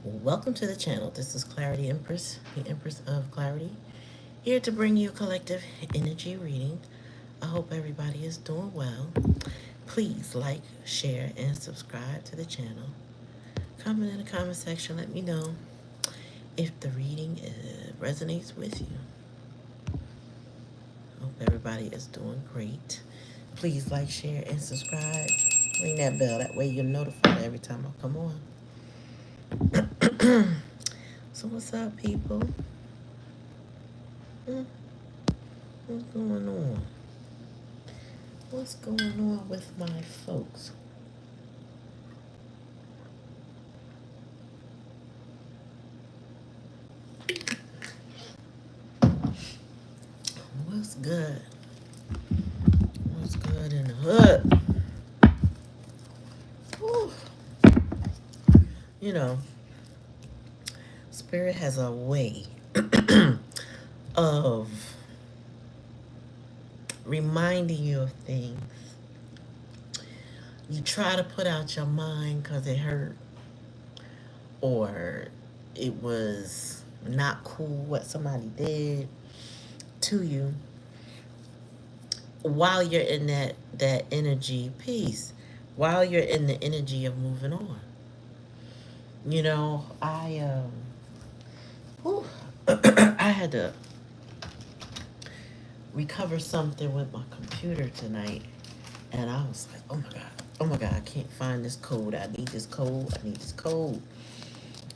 Welcome to the channel. This is Clarityempress, the Empress of Clarity, here to bring you a collective energy reading. I hope everybody is doing well. Please like, share, and subscribe to the channel. Comment in the comment section. Let me know if the reading resonates with you. Hope everybody is doing great. Please like, share, and subscribe. Ring that bell. That way you're notified every time I come on. So what's up, people? What's going on? What's going on with my folks? What's good? What's good in the hood? Whew. You know, Spirit has a way of reminding you of things. You try to put out your mind because it hurt, or it was not cool what somebody did to you, while you're in that energy piece, while you're in the energy of moving on. You know, I had to recover something with my computer tonight, and I was like, oh my god, I can't find this code. I need this code. I need this code.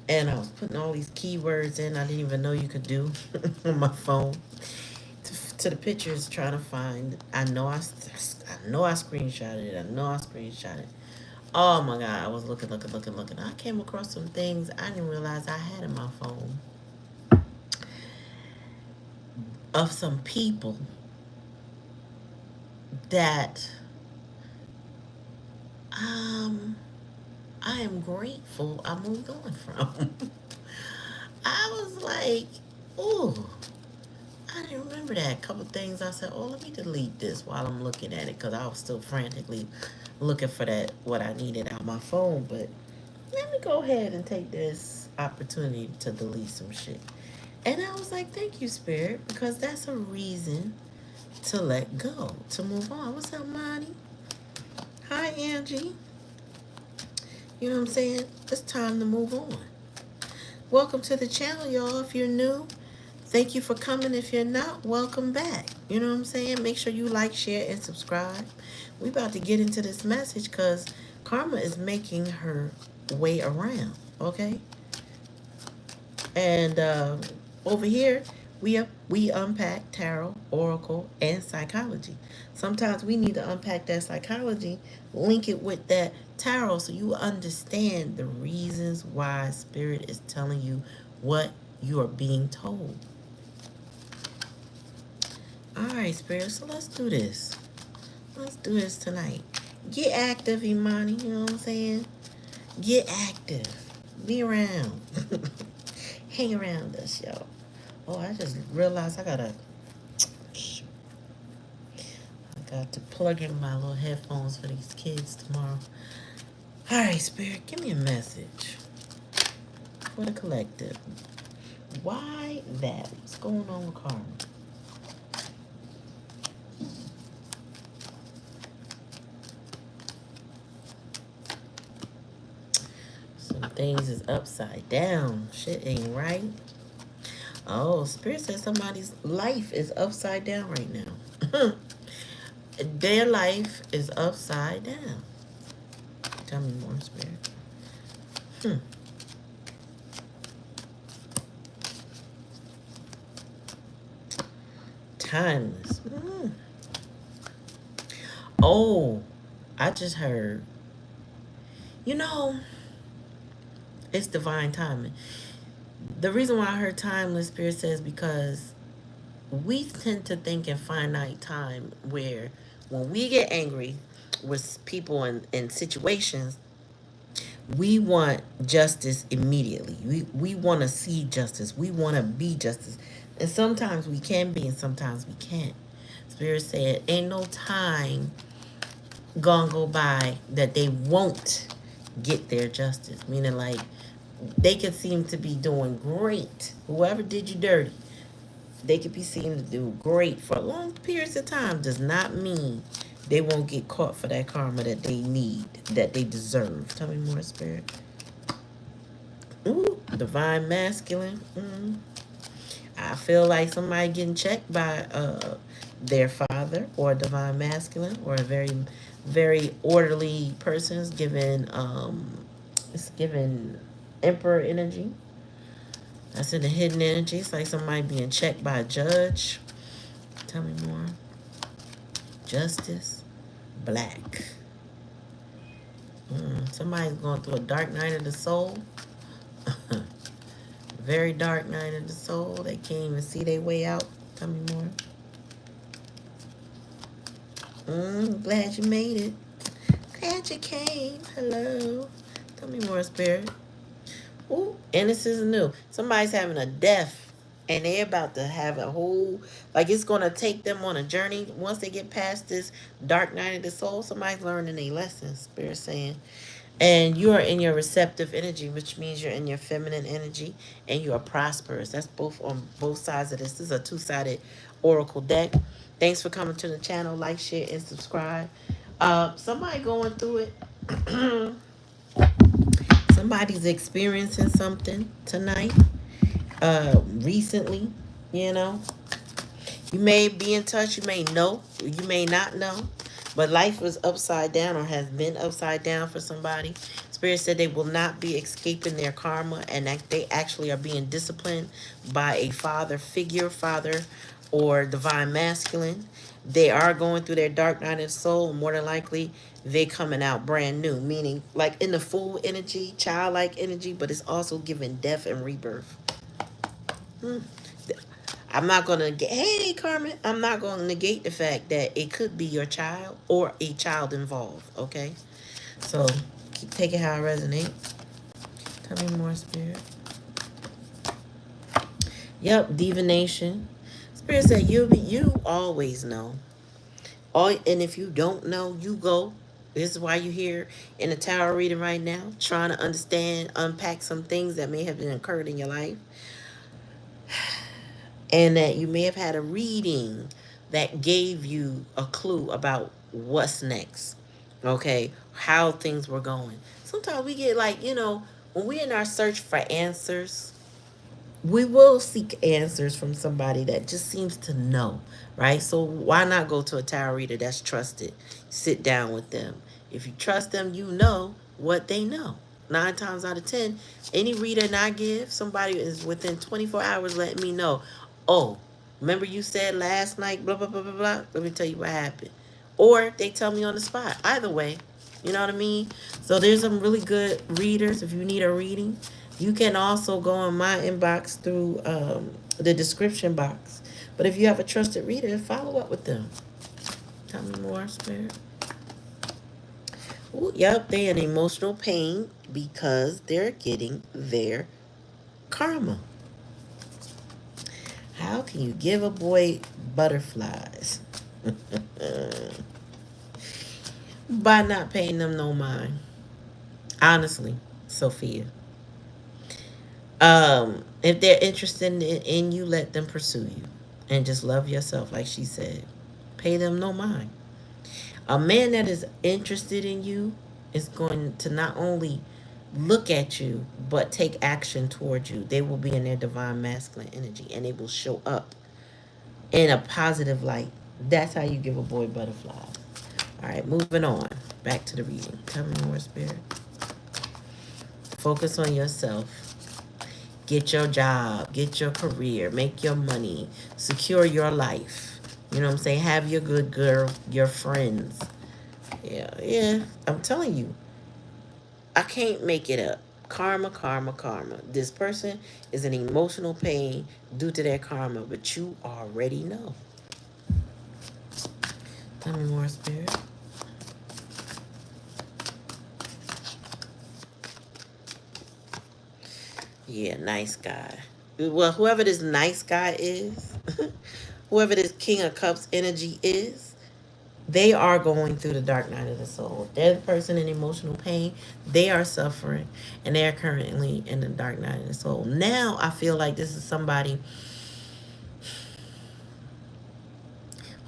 And I was putting all these keywords in I didn't even know you could do on my phone to the pictures, trying to find. I know I screenshotted it. I know I screenshotted it. Oh my god, I was looking. I came across some things I didn't realize I had in my phone of some people that I am grateful I moved on from. I was like, ooh, I didn't remember that. A couple things I said, oh, let me delete this while I'm looking at it, because I was still frantically looking for that, what I needed out my phone. But let me go ahead and take this opportunity to delete some shit. And I was like, thank you, Spirit, because that's a reason to let go, to move on. What's up, Monty? Hi, Angie. You know what I'm saying? It's time to move on. Welcome to the channel, y'all. If you're new, thank you for coming. If you're not, welcome back. You know what I'm saying? Make sure you like, share, and subscribe. We about to get into this message because Karma is making her way around, okay? And over here, we unpack tarot, oracle, and psychology. Sometimes we need to unpack that psychology, link it with that tarot, so you understand the reasons why Spirit is telling you what you are being told. All right, Spirit, so let's do this. Let's do this tonight. Get active, Imani, you know what I'm saying? Get active. Be around. Hang around us, y'all. Oh, I just realized I got to plug in my little headphones for these kids tomorrow. All right, Spirit, give me a message for the collective. Why that? What's going on with Karma? Some things is upside down. Shit ain't right. Oh, Spirit says somebody's life is upside down right now. Their life is upside down. Tell me more, Spirit. Timeless. Oh, I just heard. You know, it's divine timing. The reason why I heard timeless, Spirit says, because we tend to think in finite time, where when we get angry with people in situations, we want justice immediately. We want to see justice. We want to be justice. And sometimes we can be and sometimes we can't. Spirit said, ain't no time gonna go by that they won't get their justice. Meaning, like, they could seem to be doing great. Whoever did you dirty, they could be seen to do great for long periods of time. Does not mean they won't get caught for that karma that they need, that they deserve. Tell me more, Spirit. Ooh, divine masculine. I feel like somebody getting checked by their father or a divine masculine or a very, very orderly person is given it's given emperor energy. That's in the hidden energy. It's like somebody being checked by a judge. Tell me more. Justice. Black. Somebody's going through a dark night of the soul. Very dark night of the soul. They can't even see their way out. Tell me more. Glad you made it. Glad you came. Hello. Tell me more, Spirit. Ooh, innocence is new. Somebody's having a death and they're about to have a whole, like it's going to take them on a journey. Once they get past this dark night of the soul, somebody's learning a lesson, Spirit saying. And you are in your receptive energy, which means you're in your feminine energy and you are prosperous. That's both on both sides of this. This is a two-sided oracle deck. Thanks for coming to the channel. Like, share, and subscribe. Somebody going through it. Somebody's experiencing something tonight. Recently, you know. You may be in touch, you may know, you may not know. But life was upside down or has been upside down for somebody. Spirit said they will not be escaping their karma and that they actually are being disciplined by a father figure, father or divine masculine. They are going through their dark night of soul. More than likely, they coming out brand new, meaning like in the full energy, childlike energy, but it's also giving death and rebirth. I'm not going to get, hey, Carmen, I'm not going to negate the fact that it could be your child or a child involved, okay? So, keep taking how it resonates. Tell me more, Spirit. Yep, divination. Spirit said you always know. And if you don't know, you go. This is why you're here in a tarot reading right now, trying to understand, unpack some things that may have been occurred in your life. And that you may have had a reading that gave you a clue about what's next. Okay, how things were going. Sometimes we get like, when we're in our search for answers, we will seek answers from somebody that just seems to know, right? So why not go to a tarot reader that's trusted? Sit down with them. If you trust them, you know what they know. 9 times out of 10, any reader I give, somebody is within 24 hours letting me know, oh, remember you said last night, blah, blah, blah, blah, blah. Let me tell you what happened. Or they tell me on the spot. Either way, you know what I mean? So there's some really good readers if you need a reading. You can also go in my inbox through the description box. But if you have a trusted reader, follow up with them. Tell me more, Spirit. Ooh, yep, they're in emotional pain because they're getting their karma. How can you give a boy butterflies? By not paying them no mind. Honestly, Sophia. If they're interested in you, let them pursue you. And just love yourself, like she said. Pay them no mind. A man that is interested in you is going to not only look at you, but take action towards you. They will be in their divine masculine energy, and they will show up in a positive light. That's how you give a boy butterflies. All right, moving on. Back to the reading. Tell me more, Spirit. Focus on yourself. Get your job, get your career, make your money, secure your life. You know what I'm saying? Have your good girl, your friends. Yeah. I'm telling you, I can't make it up. Karma, karma, karma. This person is in emotional pain due to their karma, but you already know. Tell me more, Spirit. Yeah, nice guy. Well, whoever this nice guy is, whoever this King of Cups energy is, They are going through the dark night of the soul. They're the person in emotional pain. They are suffering, and they are currently in the dark night of the soul. Now, I feel like this is somebody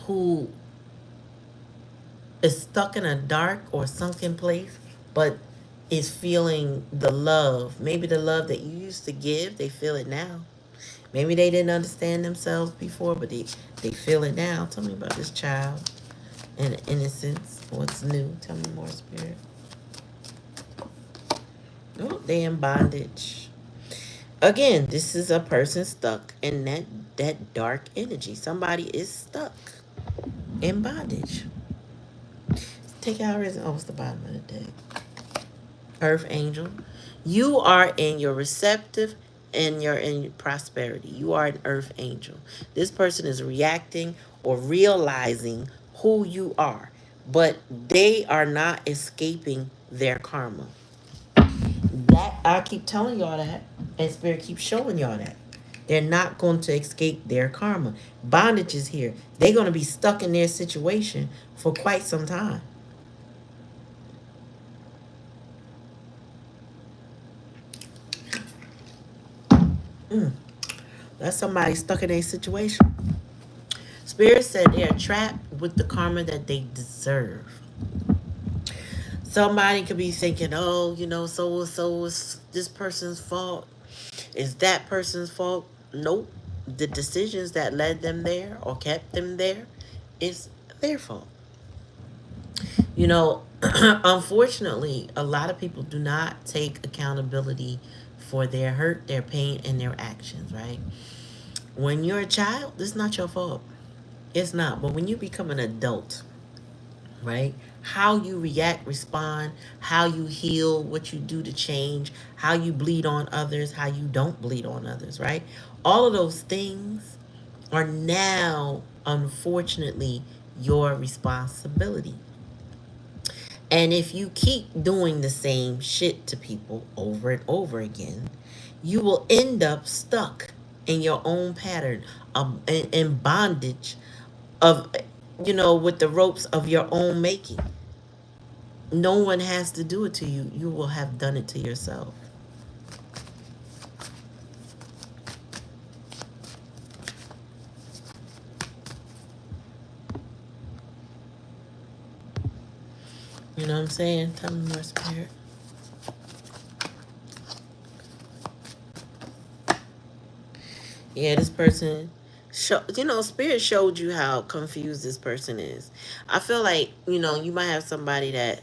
who is stuck in a dark or sunken place, but is feeling the love. Maybe the love that you used to give, they feel it now. Maybe they didn't understand themselves before, but they feel it now. Tell me about this child and innocence. What's new? Tell me more, Spirit. Oh, they in bondage. Again, this is a person stuck in that dark energy. Somebody is stuck in bondage. Take out reason. Oh, it's the bottom of the deck. Earth angel. You are in your receptive and you're in prosperity. You are an earth angel. This person is reacting or realizing who you are, but they are not escaping their karma. That I keep telling y'all that, and Spirit keeps showing y'all that. They're not going to escape their karma. Bondage is here. They're going to be stuck in their situation for quite some time. That's somebody stuck in a situation. Spirit said they're trapped with the karma that they deserve. Somebody could be thinking, oh, so and so is this person's fault. Is that person's fault? Nope. The decisions that led them there or kept them there is their fault. Unfortunately, a lot of people do not take accountability for their hurt, their pain, and their actions, right? When you're a child, it's not your fault. It's not. But when you become an adult, right? How you react, respond, how you heal, what you do to change, how you bleed on others, how you don't bleed on others, right? All of those things are now, unfortunately, your responsibility. And if you keep doing the same shit to people over and over again, you will end up stuck in your own pattern, in bondage of, with the ropes of your own making. No one has to do it to you. You will have done it to yourself. You know what I'm saying? Tell me more, Spirit. Yeah, this person, Spirit showed you how confused this person is. I feel like, you might have somebody that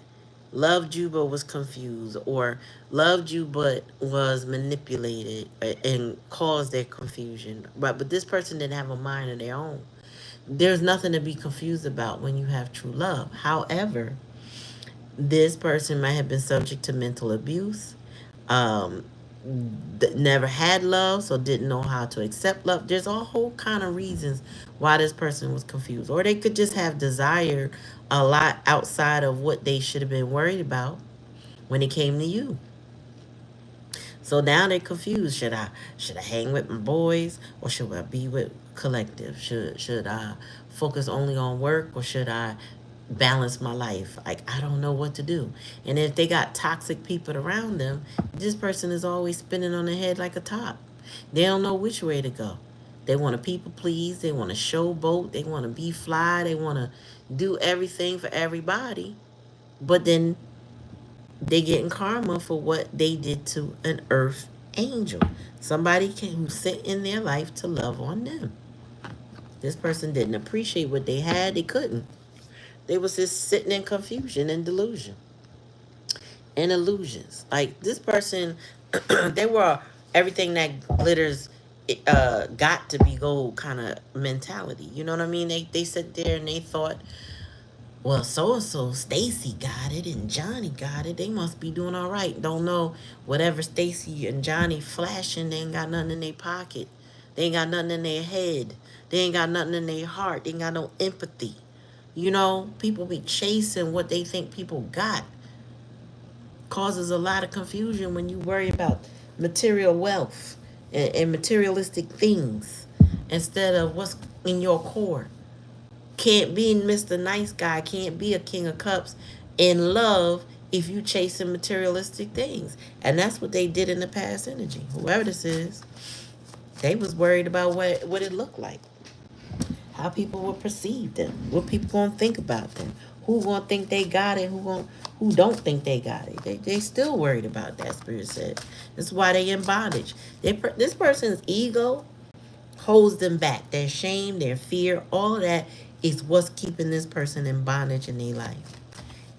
loved you but was confused, or loved you but was manipulated and caused their confusion. But this person didn't have a mind of their own. There's nothing to be confused about when you have true love. However, this person might have been subject to mental abuse, um, never had love, so didn't know how to accept love. There's a whole kind of reasons why this person was confused. Or they could just have desired a lot outside of what they should have been worried about when it came to you. So now they're confused. Should I hang with my boys, or should I be with collective? Should I focus only on work, or should I balance my life? Like, I don't know what to do. And if they got toxic people around them, this person is always spinning on their head like a top. They don't know which way to go. They want to people please. They want to showboat. They want to be fly. They want to do everything for everybody. But then they getting karma for what they did to an earth angel. Somebody who sent in their life to love on them. This person didn't appreciate what they had. They couldn't. They was just sitting in confusion and delusion and illusions. Like this person, they were everything that glitters got to be gold kind of mentality. You know what I mean? They sat there and they thought, well, so and so Stacy got it and Johnny got it. They must be doing all right. Don't know whatever Stacy and Johnny flashing. They ain't got nothing in their pocket. They ain't got nothing in their head. They ain't got nothing in their heart. They ain't got no empathy. People be chasing what they think people got. Causes a lot of confusion when you worry about material wealth and materialistic things instead of what's in your core. Can't be Mr. Nice Guy, can't be a King of Cups in love if you chasing materialistic things. And that's what they did in the past energy. Whoever this is, they was worried about what it looked like, how people would perceive them, what people gonna think about them, who gonna think they got it, who don't think they got it. They still worried about that. Spirit said that's why they in bondage. This person's ego holds them back. Their shame, their fear, all of that is what's keeping this person in bondage in their life.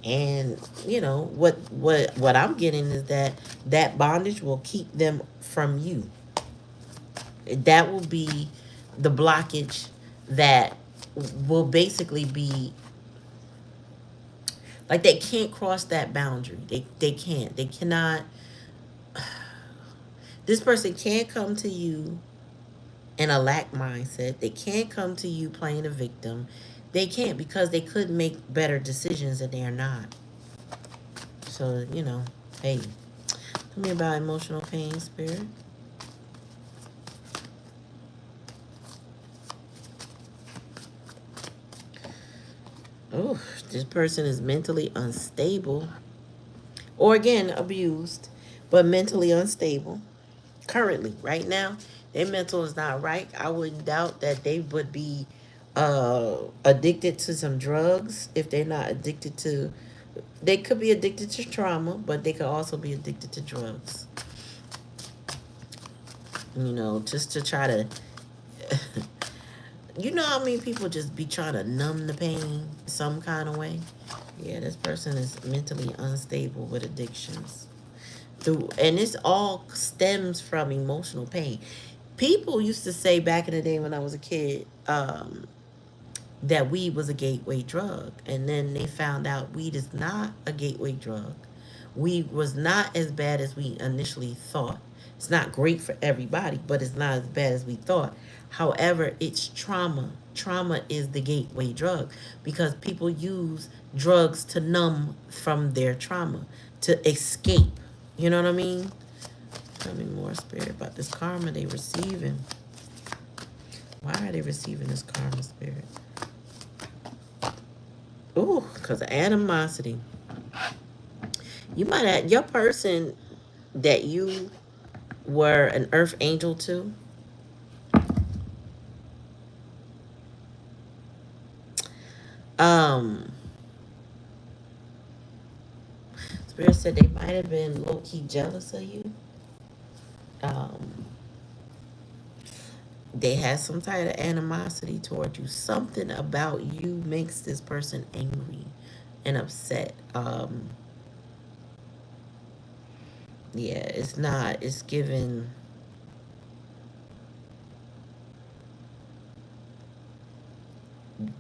And you know what I'm getting is that bondage will keep them from you. That will be the blockage that will basically be like they can't cross that boundary. They can't. They cannot. This person can't come to you in a lack mindset. They can't come to you playing a victim. They can't because they could make better decisions and they are not. So, you know, hey, tell me about emotional pain, Spirit. Oh, this person is mentally unstable. Or again, abused, but mentally unstable. Currently, right now, their mental is not right. I wouldn't doubt that they would be addicted to some drugs if they're not addicted to. They could be addicted to trauma, but they could also be addicted to drugs. You know, just to try to. You know how many people just be trying to numb the pain some kind of way? Yeah, this person is mentally unstable with addictions. And this all stems from emotional pain. People used to say back in the day when I was a kid that weed was a gateway drug. And then they found out weed is not a gateway drug. Weed was not as bad as we initially thought. It's not great for everybody, but it's not as bad as we thought. However, it's trauma. Trauma is the gateway drug because people use drugs to numb from their trauma, to escape. You know what I mean? Tell me more, Spirit, about this karma they receiving. Why are they receiving this karma, Spirit? Ooh, because of animosity. You might have, your person that you were an earth angel to, Spirit said they might have been low-key jealous of you. They had some type of animosity toward you. Something about you makes this person angry and upset. Yeah, it's not. It's given.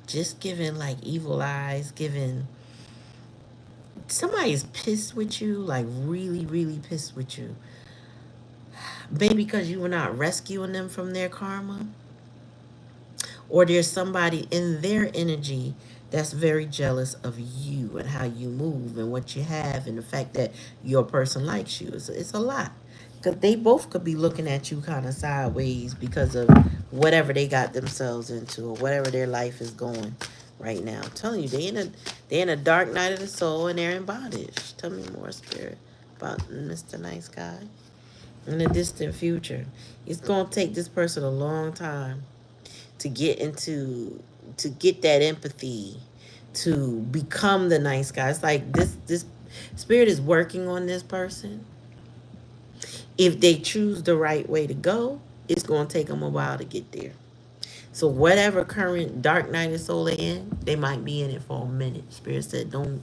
Just giving like evil eyes, giving. Somebody's pissed with you, like really, really pissed with you. Maybe because you were not rescuing them from their karma. Or there's somebody in their energy that's very jealous of you and how you move and what you have and the fact that your person likes you. It's a lot. Because they both could be looking at you kind of sideways because of whatever they got themselves into or whatever their life is going right now. I'm telling you, they're in a dark night of the soul and they're in bondage. Tell me more, Spirit, about Mr. Nice Guy. In the distant future, it's going to take this person a long time to get that empathy, to become the nice guy. It's like this spirit is working on this person. If they choose the right way to go, it's going to take them a while to get there. So whatever current dark night of soul they're in, they might be in it for a minute. Spirit said don't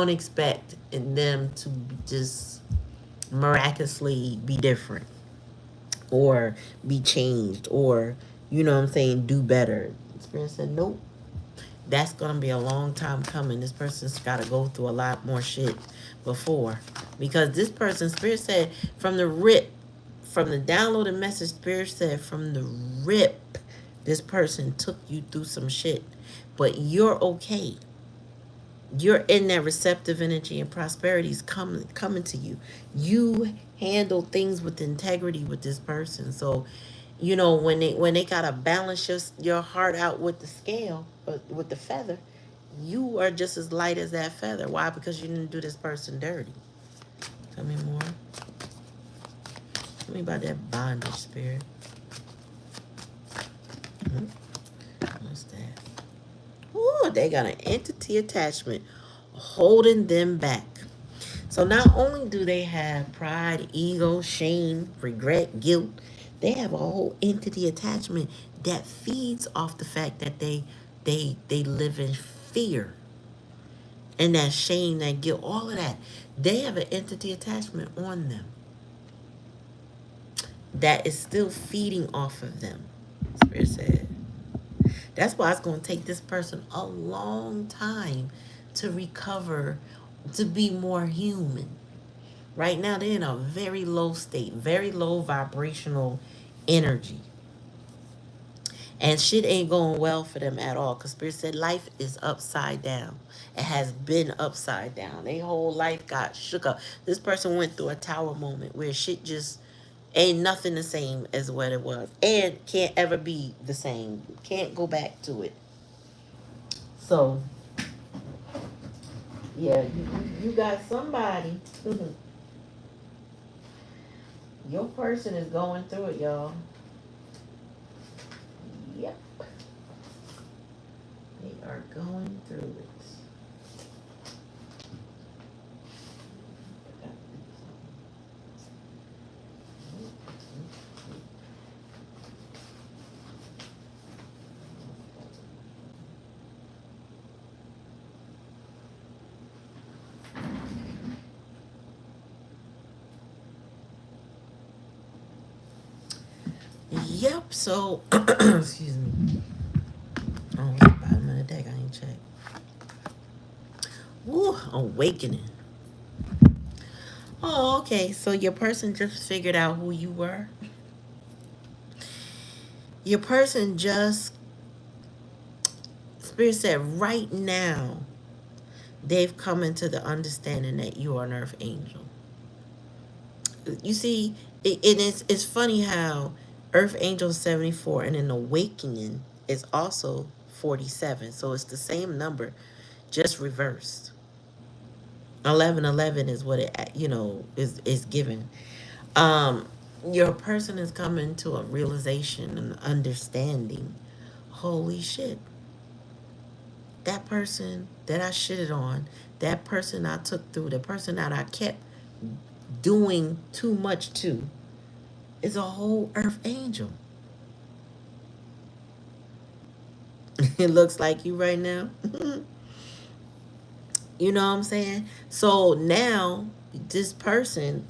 expect them to just miraculously be different or be changed or, you know what I'm saying, do better. Spirit said nope. That's going to be a long time coming. This person's got to go through a lot more shit before. Because this person, Spirit said, from the downloaded message, Spirit said, from the rip, this person took you through some shit. But you're okay. You're in that receptive energy and prosperity is coming to you. You handle things with integrity with this person. So You know, when they gotta balance your heart out with the scale, with the feather, you are just as light as that feather. Why? Because you didn't do this person dirty. Tell me more. Tell me about that bondage spirit. Hmm? What's that? Ooh, they got an entity attachment holding them back. So not only do they have pride, ego, shame, regret, guilt, they have a whole entity attachment that feeds off the fact that they live in fear and that shame, that guilt, all of that. They have an entity attachment on them that is still feeding off of them. Spirit said. That's why it's going to take this person a long time to recover, to be more human. Right now, they're in a very low state, very low vibrational energy. And shit ain't going well for them at all. Because Spirit said life is upside down. It has been upside down. Their whole life got shook up. This person went through a tower moment where shit just ain't nothing the same as what it was. And can't ever be the same. Can't go back to it. So, yeah, you got somebody. Your person is going through it, y'all. Yep. They are going through it. Yep, so, excuse me. Oh, it's the bottom of the deck. I ain't checked. Woo, awakening. Oh, okay. So your person just figured out who you were. Your person just, Spirit said, right now, they've come into the understanding that you are an earth angel. You see, it's funny how Earth Angel 74 and an awakening is also 47. So it's the same number, just reversed. 1111 is what it, is given. Um, your person is coming to a realization and understanding. Holy shit. That person that I shitted on, that person I took through, the person that I kept doing too much to, is a whole earth angel. It looks like you right now. You know what I'm saying? So now this person,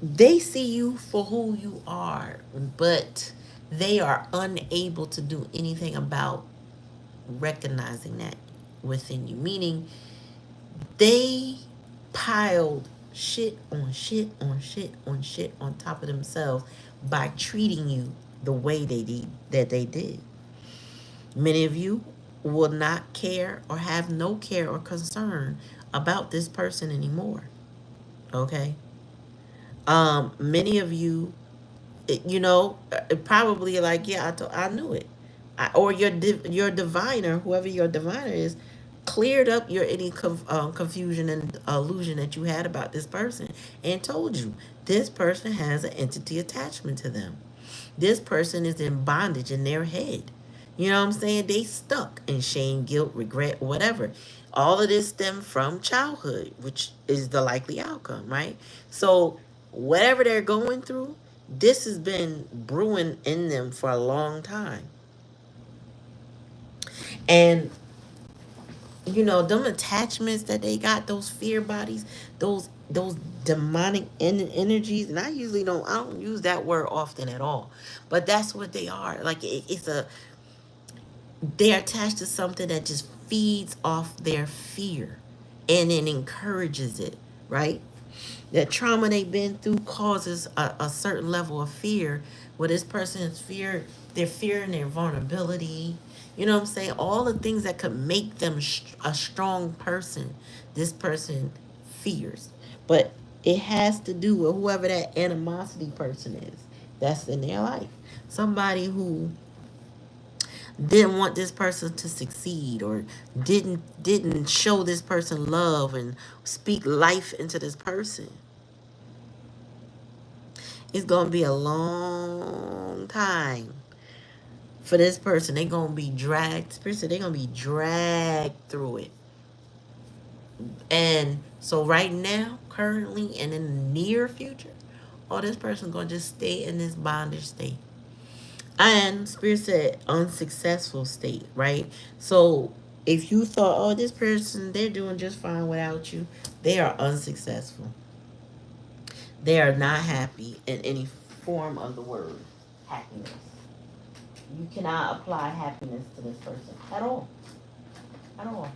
they see you for who you are, but they are unable to do anything about recognizing that within you. Meaning they piled shit on shit on shit on shit on top of themselves by treating you the way they did. Many of you will not care or have no care or concern about this person anymore. Okay? Many of you, probably like, yeah, I knew it. Or your diviner, whoever your diviner is, cleared up your any confusion and illusion that you had about this person and told you this person has an entity attachment to them. This person is in bondage in their head. You know what I'm saying? They stuck in shame, guilt, regret, whatever. All of this stem from childhood, which is the likely outcome, right? So whatever they're going through, this has been brewing in them for a long time. And them attachments that they got, those fear bodies, those demonic energies, and I don't use that word often at all, but that's what they are. Like they're attached to something that just feeds off their fear and it encourages it, right? That trauma they've been through causes a certain level of fear, where this person's fear, they're fearing their vulnerability. You know what I'm saying? All the things that could make them a strong person, this person fears. But it has to do with whoever that animosity person is. that's in their life. Somebody who didn't want this person to succeed, or didn't show this person love and speak life into this person. It's gonna be a long time for this person. They're gonna be dragged. Spirit said they're gonna be dragged through it. And so right now, currently, and in the near future, oh, this person's gonna just stay in this bondage state. And Spirit said unsuccessful state, right? So if you thought, oh, this person, they're doing just fine without you, they are unsuccessful. They are not happy in any form of the word happiness. You cannot apply happiness to this person at all. At all.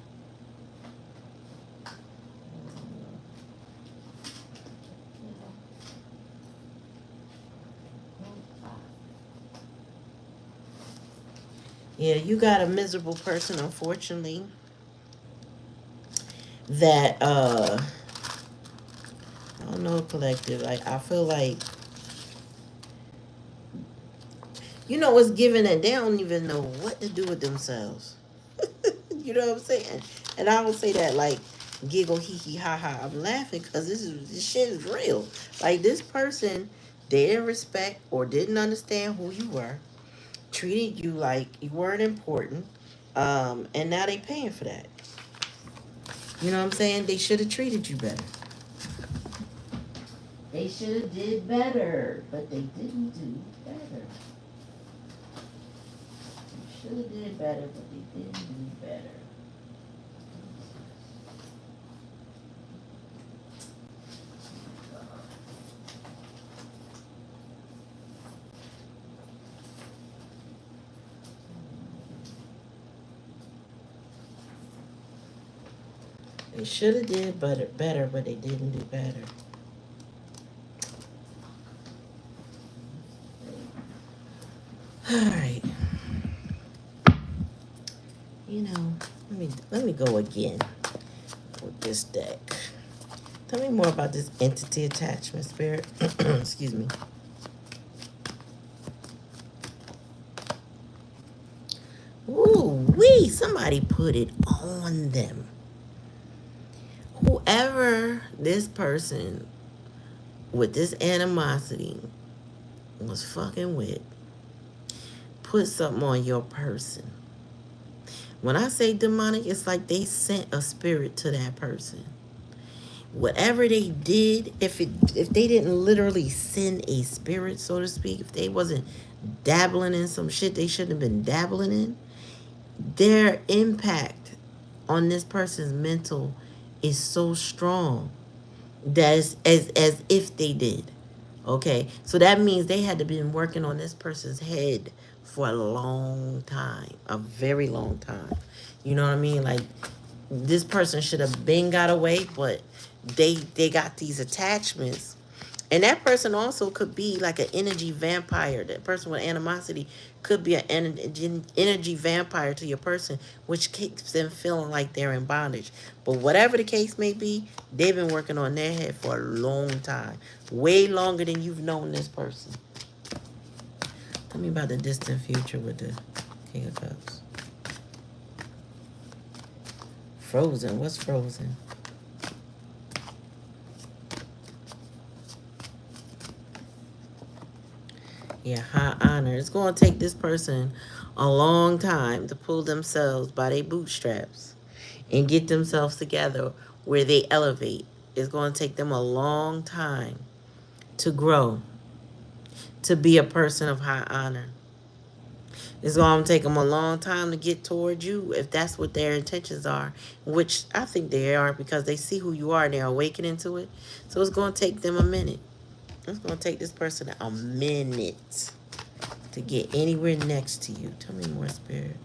Yeah, you got a miserable person, unfortunately, that I don't know, collective. Like, I feel like, it's given that they don't even know what to do with themselves. You know what I'm saying? And I don't say that like giggle, hee hee, ha ha. I'm laughing because this shit is real. Like, this person, they didn't respect or didn't understand who you were, treated you like you weren't important, and now they paying for that. You know what I'm saying? They should have treated you better. They should have did better, but they didn't do better. They should have did better, but they didn't do better. They should have did better, but they didn't do better. All right. Let me go again with this deck. Tell me more about this entity attachment, Spirit. Excuse me. Ooh, somebody put it on them. Whoever this person with this animosity was fucking with, put something on your person. When I say demonic, it's like they sent a spirit to that person. Whatever they did, if they didn't literally send a spirit, so to speak, if they wasn't dabbling in some shit they shouldn't have been dabbling in, their impact on this person's mental is so strong that it's as if they did. Okay, so that means they had to been working on this person's head for a long time, a very long time. You know what I mean? Like, this person should have been got away, but they got these attachments. And that person also could be like an energy vampire. That person with animosity could be an energy vampire to your person, which keeps them feeling like they're in bondage. But whatever the case may be, they've been working on their head for a long time. Way longer than you've known this person. Tell me about the distant future with the King of Cups. Frozen. What's frozen? Yeah, high honor. It's going to take this person a long time to pull themselves by their bootstraps and get themselves together where they elevate. It's going to take them a long time to grow, to be a person of high honor. It's going to take them a long time to get towards you if that's what their intentions are, which I think they are, because they see who you are and they're awakening to it. So it's going to take them a minute. It's going to take this person a minute to get anywhere next to you. Tell me more, Spirit.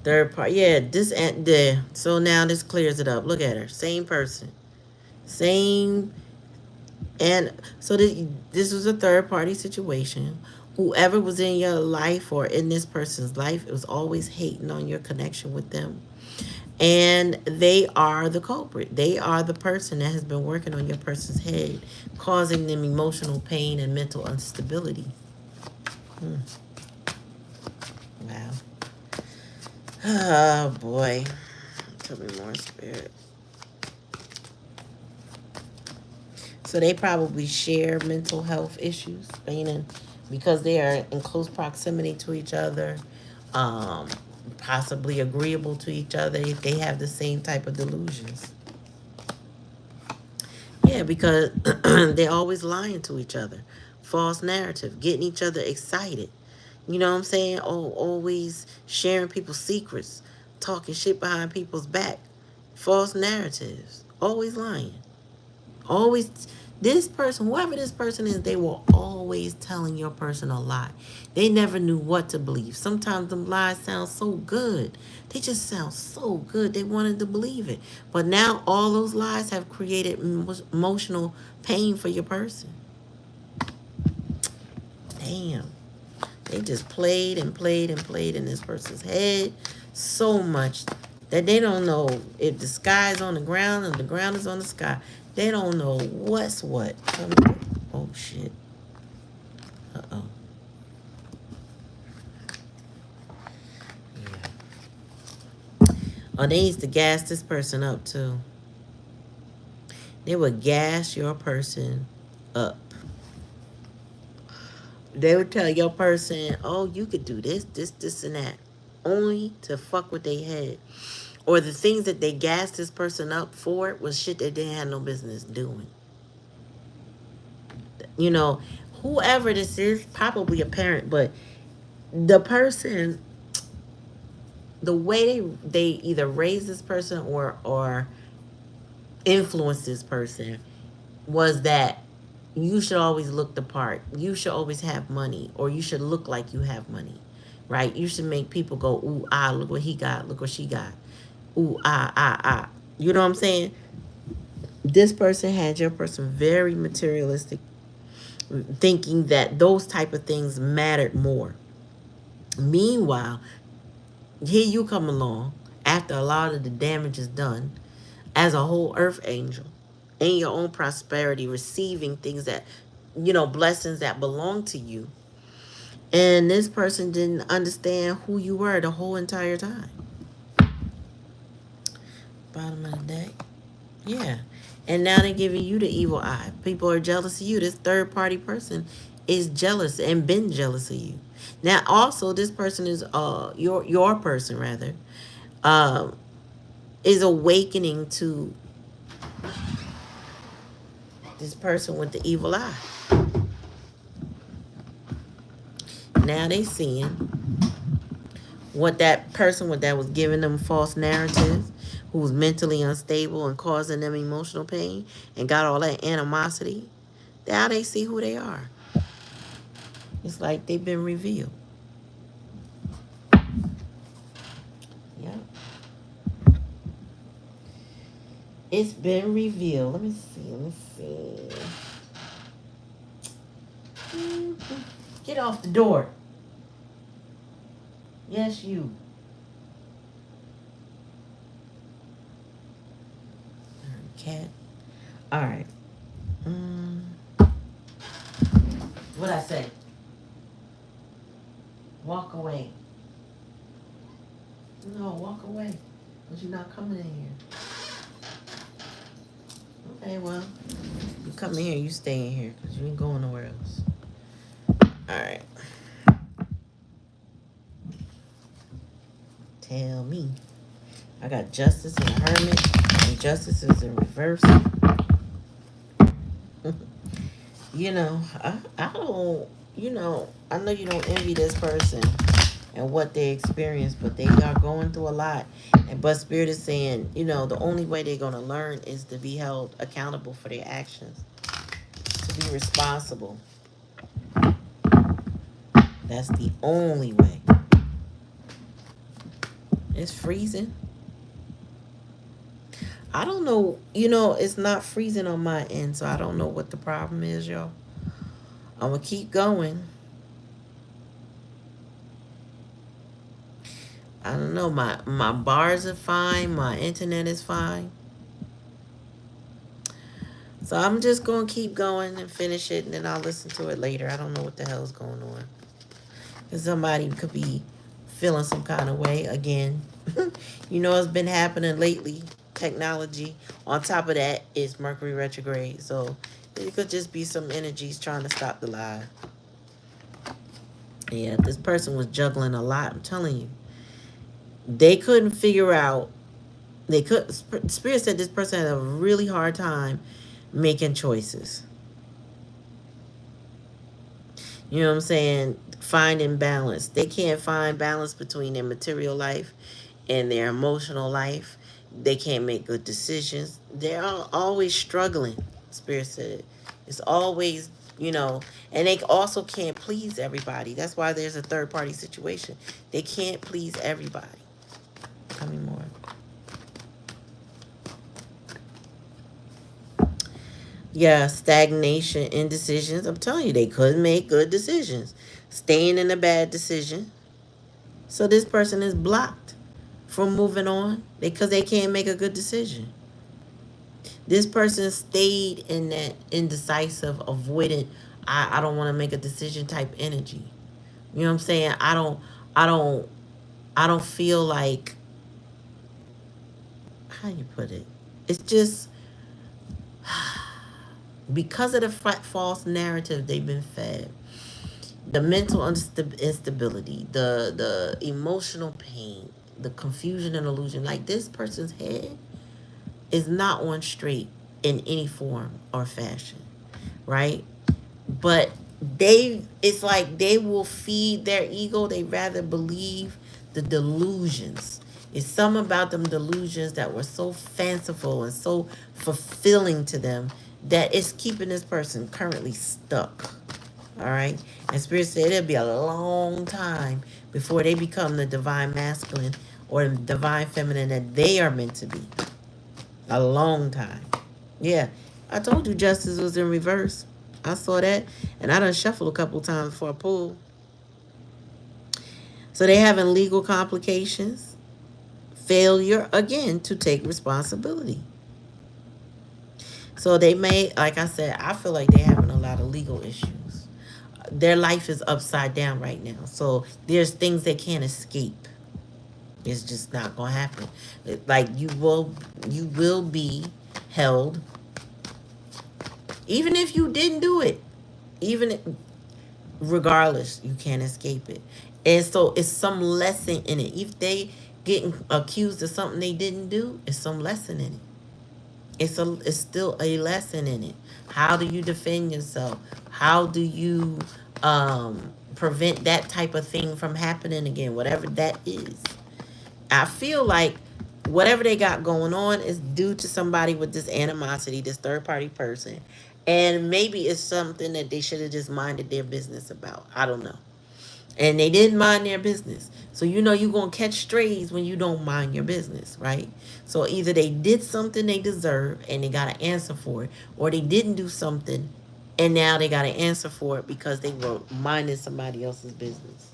Third part. Yeah, this and there. So now this clears it up. Look at her. Same person. Same. And so this was a third party situation. Whoever was in your life or in this person's life, it was always hating on your connection with them. And they are the culprit. They are the person that has been working on your person's head, causing them emotional pain and mental instability. Wow. Oh boy. Tell me more, spirit. So they probably share mental health issues, meaning because they are in close proximity to each other, um, possibly agreeable to each other if they have the same type of delusions. Yeah, because they're always lying to each other. False narrative, getting each other excited. You know what I'm saying? Oh, always sharing people's secrets, talking shit behind people's back. False narratives, always lying. Always, this person, whoever this person is, they were always telling your person a lie. They never knew what to believe. Sometimes them lies sound so good. They just sound so good. They wanted to believe it. But now all those lies have created emotional pain for your person. Damn. They just played and played and played in this person's head so much that they don't know if the sky is on the ground and the ground is on the sky. They don't know what's what. Oh, shit. Uh-oh. Yeah. Oh, they used to gas this person up, too. They would gas your person up. They would tell your person, oh, you could do this, this, and that. Only to fuck with their head. Or the things that they gassed this person up for was shit that they had no business doing. You know, whoever this is, probably a parent, but the person, the way they either raise this person or influence this person was that you should always look the part. You should always have money, or you should look like you have money, right? You should make people go, ooh, ah, look what he got, look what she got. Ooh, ah, ah, ah. You know what I'm saying? This person had your person very materialistic, thinking that those type of things mattered more. Meanwhile, here you come along after a lot of the damage is done as a whole earth angel in your own prosperity, receiving things that, you know, blessings that belong to you. And this person didn't understand who you were the whole entire time. Bottom of the deck. Yeah. And now they're giving you the evil eye. People are jealous of you. This third party person is jealous and been jealous of you. Now also this person is your person rather is awakening to this person with the evil eye. Now they seeing what that person that was giving them false narratives, who's mentally unstable and causing them emotional pain and got all that animosity. Now they see who they are. It's like they've been revealed. Yeah. It's been revealed. Let me see. Get off the door. Yes, you. Cat. All right. What'd I say? Walk away. No, walk away. Because you're not coming in here. Okay, well, you come in here, you stay in here. Because you ain't going nowhere else. All right. Tell me. I got Justice and Hermit. And Justice is in reverse. You know, I don't, you know, I know you don't envy this person and what they experience, but they are going through a lot. But Spirit is saying, you know, the only way they're going to learn is to be held accountable for their actions, to be responsible. That's the only way. It's freezing. I don't know, you know, it's not freezing on my end, so I don't know what the problem is, y'all. I'm going to keep going. I don't know. My bars are fine. My internet is fine. So I'm just gonna keep going and finish it, and then I'll listen to it later. I don't know what the hell's going on. Cause somebody could be feeling some kind of way again. You know, it's been happening lately. Technology. On top of that, it's Mercury retrograde. So it could just be some energies trying to stop the lie. Yeah, this person was juggling a lot. I'm telling you, they couldn't figure out. They could. Spirit said this person had a really hard time making choices. You know what I'm saying? Finding balance. They can't find balance between their material life and their emotional life. They can't make good decisions. They're always struggling. Spirit said it's always, you know, and they also can't please everybody. That's why there's a third party situation. They can't please everybody. Tell me more. Yeah, stagnation, indecisions. I'm telling you, they couldn't make good decisions. Staying in a bad decision. So this person is blocked from moving on because they can't make a good decision. This person stayed in that indecisive, avoidant, I don't want to make a decision type energy. You know what I'm saying? I don't, I don't feel like, how you put it? It's just because of the false narrative they've been fed, the mental instability, the emotional pain, the confusion and illusion. Like this person's head is not on straight in any form or fashion, right? But it's like they will feed their ego. They rather believe the delusions. It's something about them delusions that were so fanciful and so fulfilling to them that it's keeping this person currently stuck. All right. And Spirit said it'll be a long time before they become the divine masculine or the divine feminine that they are meant to be. A long time. Yeah. I told you justice was in reverse. I saw that. And I done shuffled a couple times before I pulled. So they having legal complications. Failure, again, to take responsibility. So they may, like I said, I feel like they're having a lot of legal issues. Their life is upside down right now. So there's things they can't escape. It's just not gonna happen. Like you will be held, even if you didn't do it. Even regardless, you can't escape it. And so it's some lesson in it. If they getting accused of something they didn't do, it's some lesson in it. It's still a lesson in it. How do you defend yourself? How do you prevent that type of thing from happening again? Whatever that is. I feel like whatever they got going on is due to somebody with this animosity, this third party person. And maybe it's something that they should have just minded their business about. I don't know. And they didn't mind their business. So you know you're going to catch strays when you don't mind your business, right? So either they did something they deserve and they got to answer for it, or they didn't do something and now they got to answer for it because they were minding somebody else's business.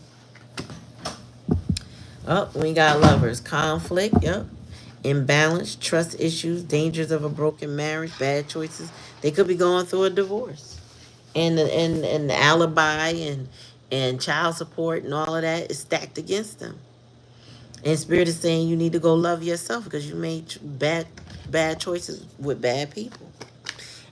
Oh, we got lovers. Conflict, yep. Imbalance, trust issues, dangers of a broken marriage, bad choices. They could be going through a divorce. And the alibi and child support and all of that is stacked against them. And Spirit is saying you need to go love yourself because you made bad choices with bad people.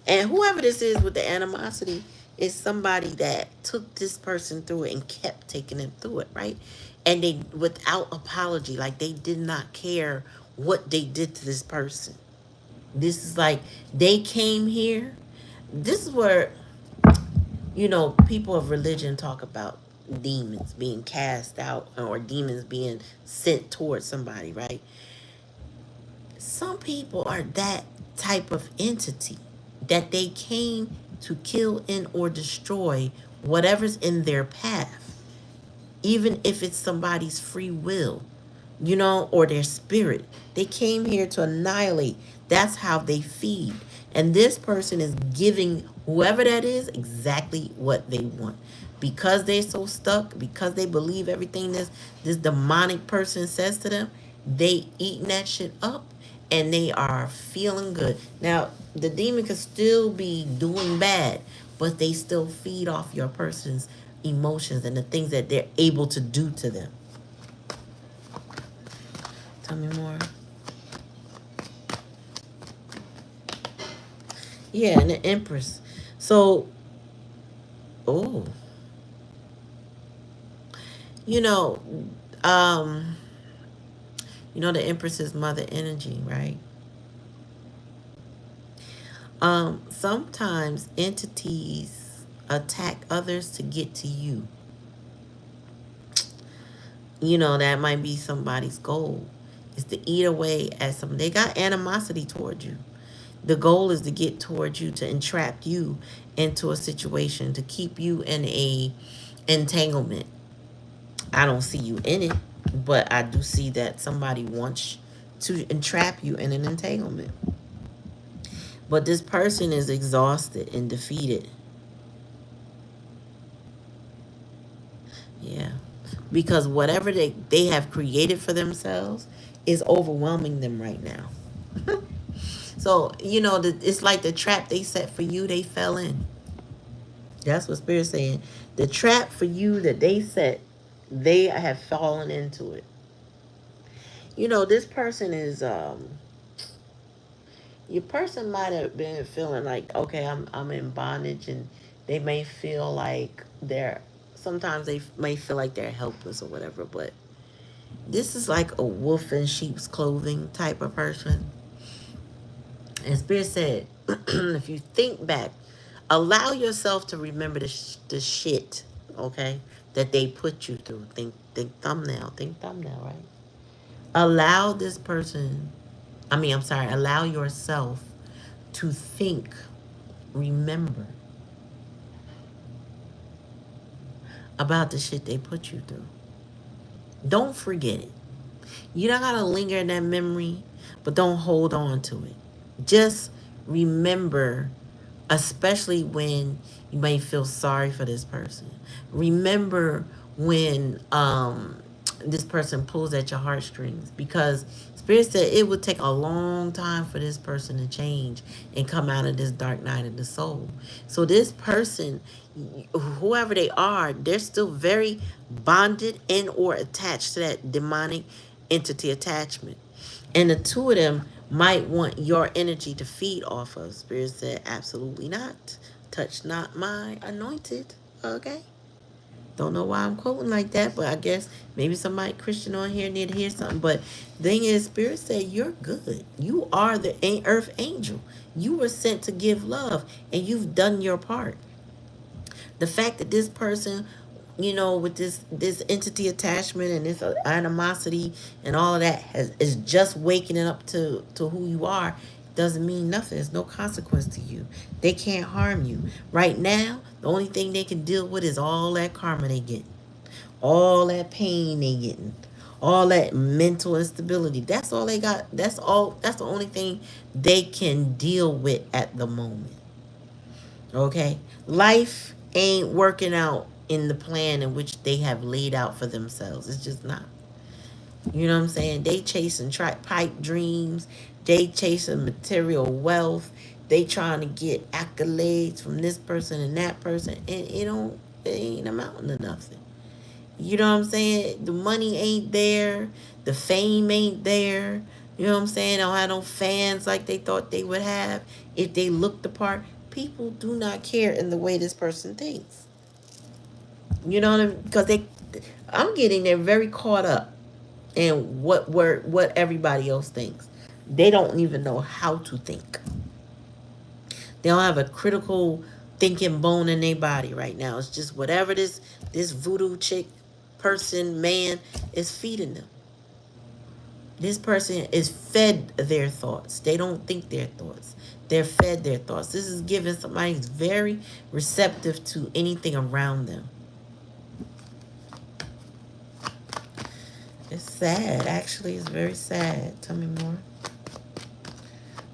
And whoever this is with the animosity is somebody that took this person through it and kept taking them through it, right? And they, without apology, like they did not care what they did to this person. This is like they came here. This is where, you know, people of religion talk about demons being cast out or demons being sent towards somebody, right? Some people are that type of entity that they came to kill and or destroy whatever's in their path, even if it's somebody's free will, you know, or their spirit. They came here to annihilate. That's how they feed. And this person is giving whoever that is exactly what they want. because they're so stuck, because they believe everything this demonic person says to them, they eating that shit up and they are feeling good. Now, the demon could still be doing bad, but they still feed off your person's emotions and the things that they're able to do to them. Tell me more. Yeah, and the Empress. So, oh, you know, um, the Empress is mother energy, right? Sometimes entities attack others to get to you. That might be somebody's goal, is to eat away at some. They got animosity towards you. The goal is to get towards you, to entrap you into a situation, to keep you in a entanglement. I don't see you in it, but I do see that somebody wants to entrap you in an entanglement. But this person is exhausted and defeated. Yeah. Because whatever they have created for themselves is overwhelming them right now. So, it's like the trap they set for you, they fell in. That's what Spirit's saying. The trap for you that they set, they have fallen into it. This person is your person might have been feeling like, okay, I'm in bondage, and they may feel like sometimes they may feel like they're helpless or whatever, but this is like a wolf in sheep's clothing type of person. And Spirit said, if you think back, allow yourself to remember the shit, okay, that they put you through. Think thumbnail, right? Allow this person, allow yourself to think, remember about the shit they put you through. Don't forget it. You don't gotta linger in that memory, but don't hold on to it. Just remember, especially when you may feel sorry for this person. Remember when this person pulls at your heartstrings, because Spirit said it would take a long time for this person to change and come out of this dark night of the soul. So this person, whoever they are, they're still very bonded and or attached to that demonic entity attachment. And the two of them might want your energy to feed off of. Spirit said, absolutely not. Touch not my anointed. Okay? Don't know why I'm quoting like that, but I guess maybe somebody Christian on here need to hear something. But the thing is, Spirit said, you're good. You are the earth angel. You were sent to give love, and you've done your part. The fact that this person, with this entity attachment and this animosity and all of that is just waking it up to who you are, doesn't mean nothing. There's no consequence to you. They can't harm you. Right now, the only thing they can deal with is all that karma they get, all that pain they getting, all that mental instability. That's all they got. That's the only thing they can deal with at the moment. Okay? Life ain't working out in the plan in which they have laid out for themselves. It's just not. You know what I'm saying? They chasing pipe dreams. They chasing material wealth. They trying to get accolades from this person and that person, and it ain't amounting to nothing. You know what I'm saying? The money ain't there. The fame ain't there. You know what I'm saying? They don't have no fans like they thought they would have if they looked the part. People do not care in the way this person thinks. You know what I mean? Because I'm getting there very caught up in what everybody else thinks. They don't even know how to think. They don't have a critical thinking bone in their body right now. It's just whatever this voodoo chick, person, man is feeding them. This person is fed their thoughts. They don't think their thoughts. They're fed their thoughts. This is giving somebody who's very receptive to anything around them. It's sad. Actually, it's very sad. Tell me more.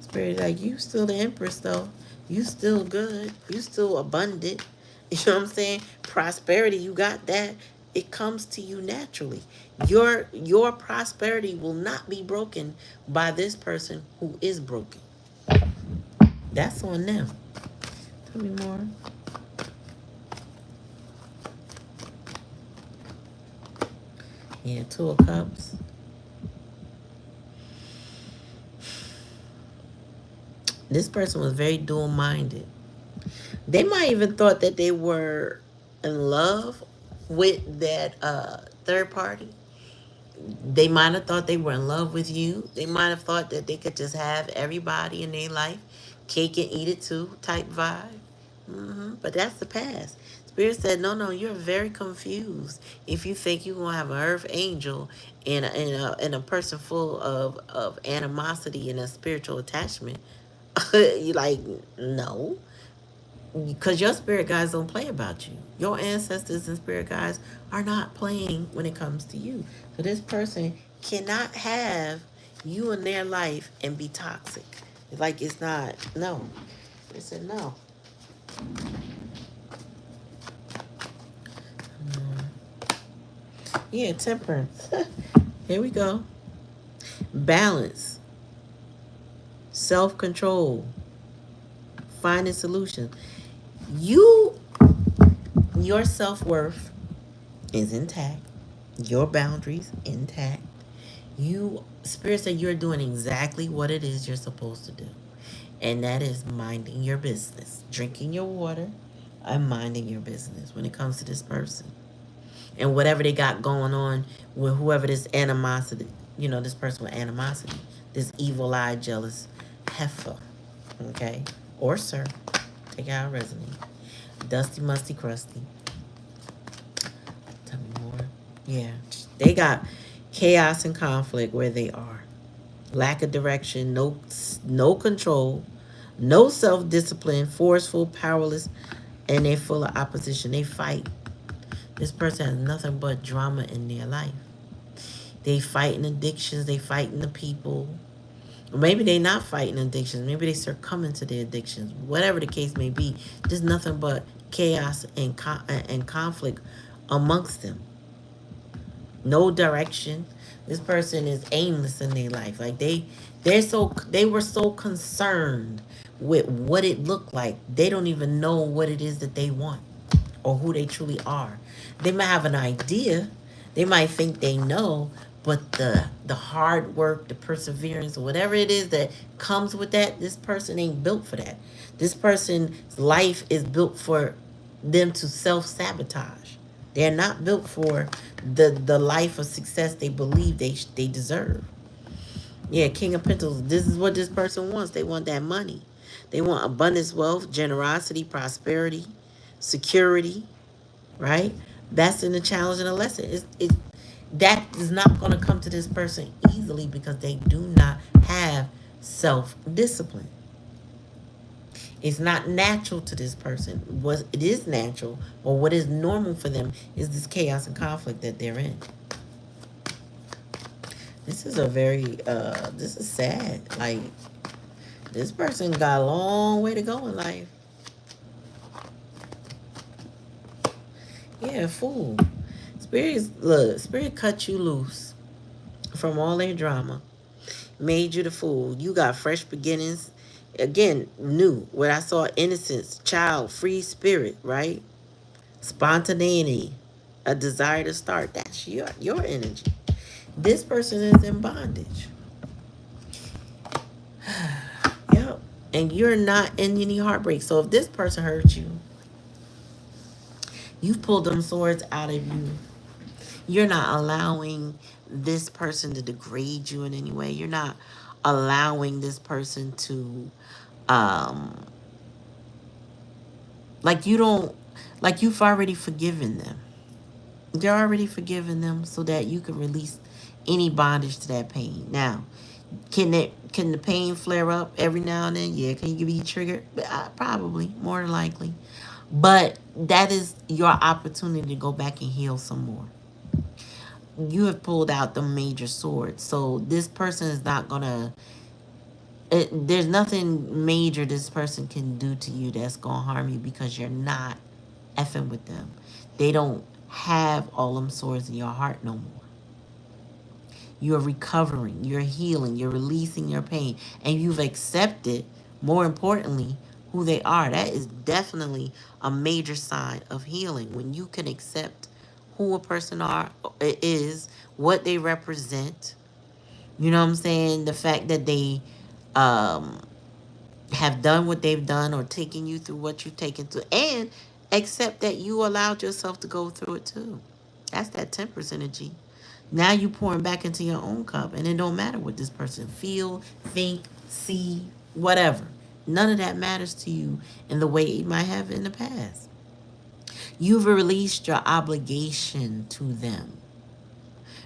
Spirit, like, you still the Empress, though. You still good. You still abundant. You know what I'm saying? Prosperity, you got that. It comes to you naturally. Your prosperity will not be broken by this person who is broken. That's on them. Tell me more. Yeah, Two of Cups. This person was very dual-minded. They might even thought that they were in love with that third party. They might have thought they were in love with you. They might have thought that they could just have everybody in their life, cake and eat it too type vibe. But that's the past. Spirit said, no, no, you're very confused if you think you're going to have an earth angel and a person full of animosity and a spiritual attachment. You like, no. Because your spirit guides don't play about you. Your ancestors and spirit guides are not playing when it comes to you. So this person cannot have you in their life and be toxic. It's like it's not, no. They said no. Yeah, temperance. Here we go. Balance. Self-control. Finding solutions. Your self-worth is intact. Your boundaries intact. Spirit said you're doing exactly what it is you're supposed to do. And that is minding your business. Drinking your water and minding your business when it comes to this person. And whatever they got going on with whoever this animosity, this person with animosity, this evil-eyed, jealous heifer, okay? Or sir, take it how it resonates. Dusty, musty, crusty. Tell me more. Yeah, they got chaos and conflict where they are. Lack of direction, no control, no self-discipline, forceful, powerless, and they're full of opposition. They fight. This person has nothing but drama in their life. They fighting addictions. They fighting the people. Or maybe they not fighting addictions. Maybe they succumbing to their addictions. Whatever the case may be, there's nothing but chaos and conflict amongst them. No direction. This person is aimless in their life. Like they were so concerned with what it looked like. They don't even know what it is that they want or who they truly are. They might have an idea. They might think they know, but the hard work, the perseverance, whatever it is that comes with that, this person ain't built for that. This person's life is built for them to self-sabotage. They're not built for the life of success they believe they deserve. Yeah, King of Pentacles. This is what this person wants. They want that money. They want abundance, wealth, generosity, prosperity, security, right? That's in the challenge and the lesson. That is not going to come to this person easily because they do not have self-discipline. It's not natural to this person. What it is natural or what is normal for them is this chaos and conflict that they're in. This is this is sad. Like, this person got a long way to go in life. Yeah, Fool. Spirit cut you loose from all their drama. Made you the fool. You got fresh beginnings. Again, new. What I saw, innocence, child, free spirit, right? Spontaneity, a desire to start. That's your energy. This person is in bondage. Yep. And you're not in any heartbreak. So if this person hurt you, you've pulled them swords out of you. You're not allowing this person to degrade you in any way. You're not allowing this person to, you've already forgiven them. You're already forgiving them so that you can release any bondage to that pain. Now, can the pain flare up every now and then? Yeah. Can you be triggered? Probably, more than likely. But that is your opportunity to go back and heal some more. You have pulled out the major sword. So this person is not going to... There's nothing major this person can do to you that's going to harm you because you're not effing with them. They don't have all them sores in your heart no more. You're recovering, you're healing, you're releasing your pain, and you've accepted, more importantly, who they are. That is definitely a major sign of healing. When you can accept who a person is, what they represent. You know what I'm saying? The fact that they um, have done what they've done or taken you through what you've taken through, and accept that you allowed yourself to go through it too. That's that Temperance energy. Now you pouring back into your own cup, and it don't matter what this person feel, think, see, whatever. None of that matters to you in the way it might have in the past. You've released your obligation to them,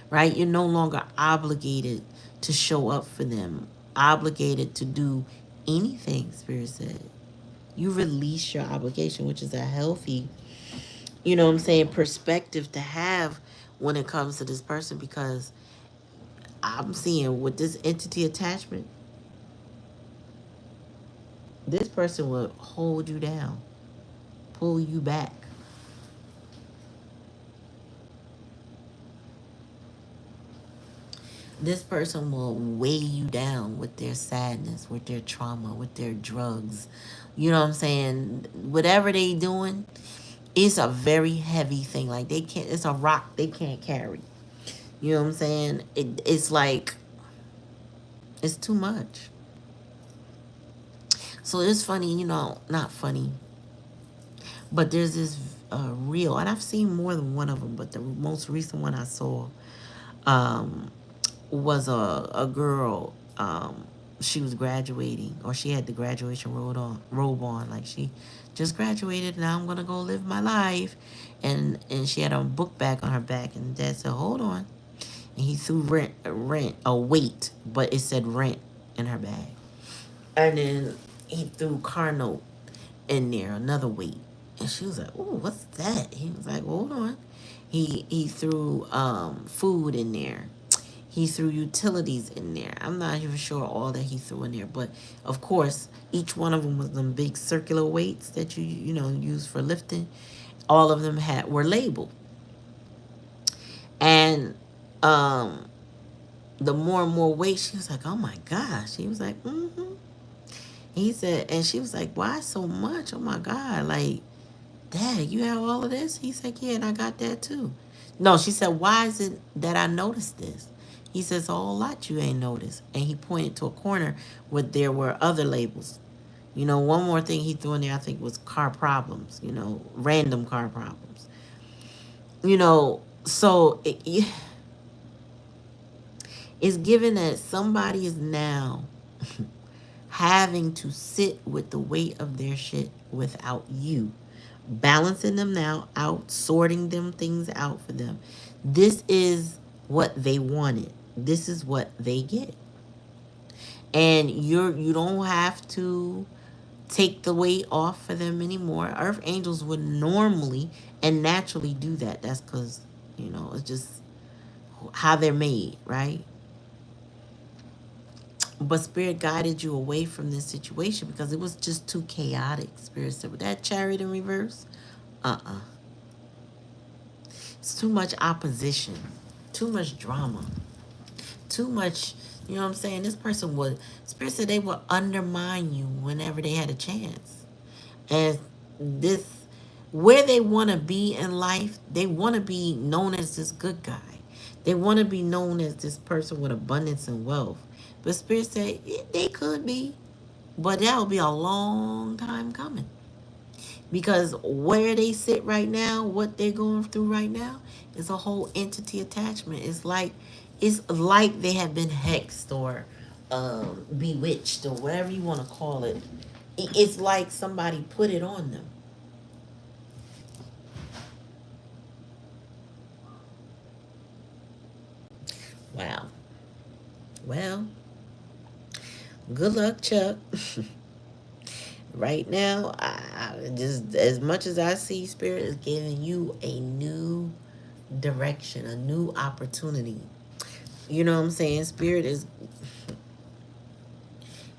right? You're no longer obligated to show up for them, obligated to do anything, Spirit said. You release your obligation, which is a healthy, you know what I'm saying, perspective to have when it comes to this person, because I'm seeing with this entity attachment, this person will hold you down, pull you back. This person will weigh you down with their sadness, with their trauma, with their drugs. You know what I'm saying? Whatever they doing, it's a very heavy thing. Like they can't, it's a rock they can't carry. You know what I'm saying? It's like, it's too much. So it's funny, you know, not funny, but there's this reel, and I've seen more than one of them, but the most recent one I saw um, was a girl. She was graduating, or she had the graduation robe on, like she just graduated. Now I'm gonna go live my life, and she had a book bag on her back, and Dad said, "Hold on," and he threw a weight, but it said rent in her bag, and then he threw car note in there, another weight. And she was like, "Oh, what's that?" He was like, "Hold on." He threw food in there. He threw utilities in there. I'm not even sure all that he threw in there, but of course, each one of them was them big circular weights that you know use for lifting. All of them were labeled, and um, the more and more weight, she was like, "Oh my gosh!" He was like, "Mm-hmm." He said, and she was like, "Why so much? Oh my God!" Like, "Dad, you have all of this?" He said, "Yeah, and I got that too." No, she said, "Why is it that I noticed this?" He says, "A whole lot you ain't noticed." And he pointed to a corner where there were other labels. You know, one more thing he threw in there, I think, was car problems, you know, random car problems. You know, so it's given that somebody is now having to sit with the weight of their shit without you, balancing them now out, sorting them things out for them. This is what they wanted. This is what they get. And you don't have to take the weight off for them anymore. Earth angels would normally and naturally do that. That's because, you know, it's just how they're made, right? But Spirit guided you away from this situation because it was just too chaotic. Spirit said, with that Chariot in reverse, it's too much opposition, too much drama, too much, you know what I'm saying? This person would, Spirit said they would undermine you whenever they had a chance. And this, where they want to be in life, they want to be known as this good guy. They want to be known as this person with abundance and wealth. But Spirit said they could be, but that'll be a long time coming. Because where they sit right now, what they're going through right now, is a whole entity attachment. It's like they have been hexed or bewitched or whatever you want to call it. It's like somebody put it on them. Wow. Well, good luck, Chuck. Right now, I just, as much as I see, Spirit is giving you a new direction, a new opportunity. You know what I'm saying? Spirit is,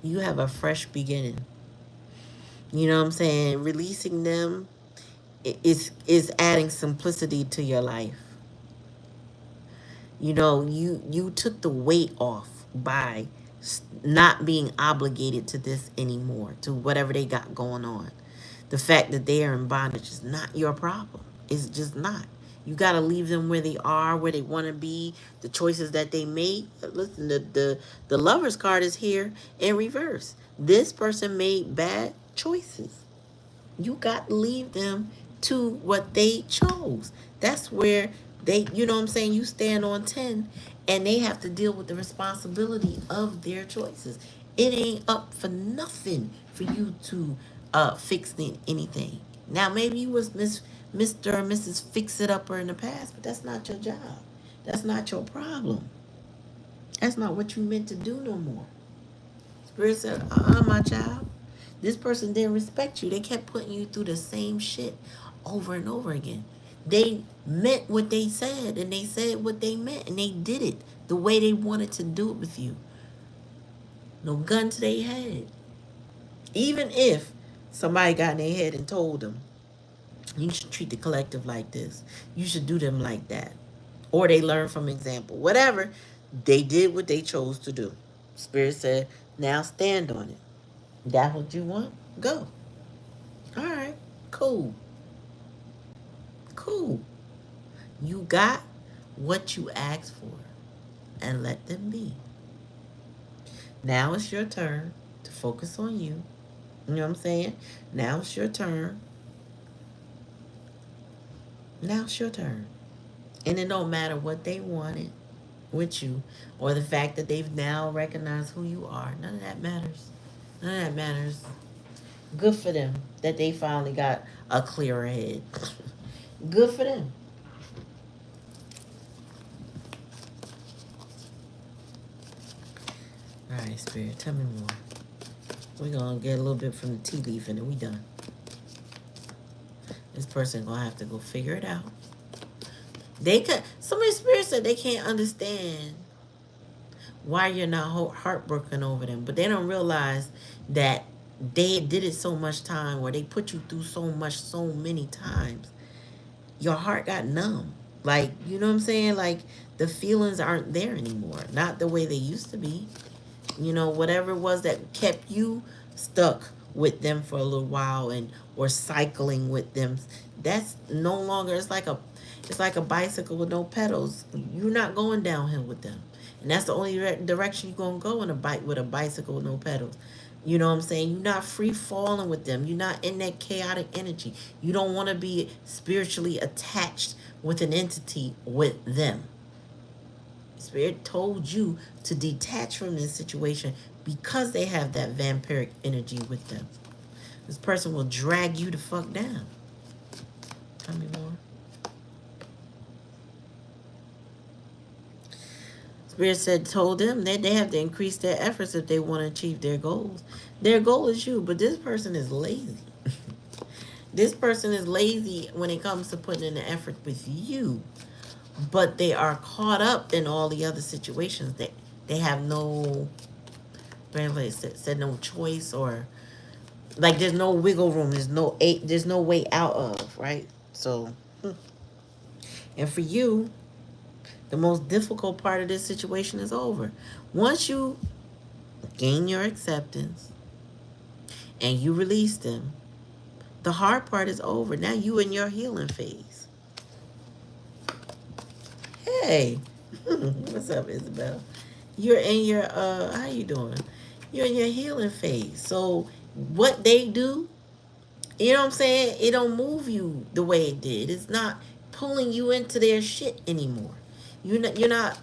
you have a fresh beginning. You know what I'm saying? Releasing them is adding simplicity to your life. You know, you took the weight off by not being obligated to this anymore, to whatever they got going on. The fact that they are in bondage is not your problem. It's just not. You got to leave them where they are, where they want to be, the choices that they made. Listen, the Lover's card is here in reverse. This person made bad choices. You got to leave them to what they chose. That's where they, you know what I'm saying, you stand on 10 and they have to deal with the responsibility of their choices. It ain't up for nothing for you to fix anything. Now, maybe you was Mr. or Mrs. Fix It Upper in the past, but that's not your job. That's not your problem. That's not what you meant to do no more. Spirit said, my child. This person didn't respect you. They kept putting you through the same shit over and over again. They meant what they said, and they said what they meant, and they did it the way they wanted to do it with you. No gun to their head. Even if somebody got in their head and told them, you should treat the collective like this. You should do them like that. Or they learn from example. Whatever. They did what they chose to do. Spirit said, now stand on it. That's what you want? Go. All right. Cool. Cool. You got what you asked for. And let them be. Now it's your turn to focus on you. You know what I'm saying? Now it's your turn. Now it's your turn. And it don't matter what they wanted with you or the fact that they've now recognized who you are. None of that matters. None of that matters. Good for them that they finally got a clearer head. Good for them. All right, Spirit, tell me more. We're going to get a little bit from the tea leaf and then we done. This person going to have to go figure it out. They could. Somebody Spirit said they can't understand why you're not heartbroken over them, but they don't realize that they did it so much time, where they put you through so much, so many times. Your heart got numb. Like, you know what I'm saying? Like, the feelings aren't there anymore. Not the way they used to be. You know, whatever it was that kept you stuck with them for a little while and or cycling with them, that's no longer. It's like a bicycle with no pedals. You're not going downhill with them. And that's the only direction you're going to go in a bike with a bicycle with no pedals. You know what I'm saying? You're not free falling with them. You're not in that chaotic energy. You don't want to be spiritually attached with an entity with them. Spirit told you to detach from this situation because they have that vampiric energy with them. This person will drag you the fuck down. Tell me more. Spirit said, told them that they have to increase their efforts if they want to achieve their goals. Their goal is you, but this person is lazy. This person is lazy when it comes to putting in the effort with you. But they are caught up in all the other situations. They have no, said no choice, or like there's no wiggle room. There's no way out of, right? So, and for you, the most difficult part of this situation is over. Once you gain your acceptance and you release them, the hard part is over. Now you in your healing phase. Hey, what's up, Isabel? You're in your, how you doing? You're in your healing phase. So what they do, you know what I'm saying? It don't move you the way it did. It's not pulling you into their shit anymore. You're not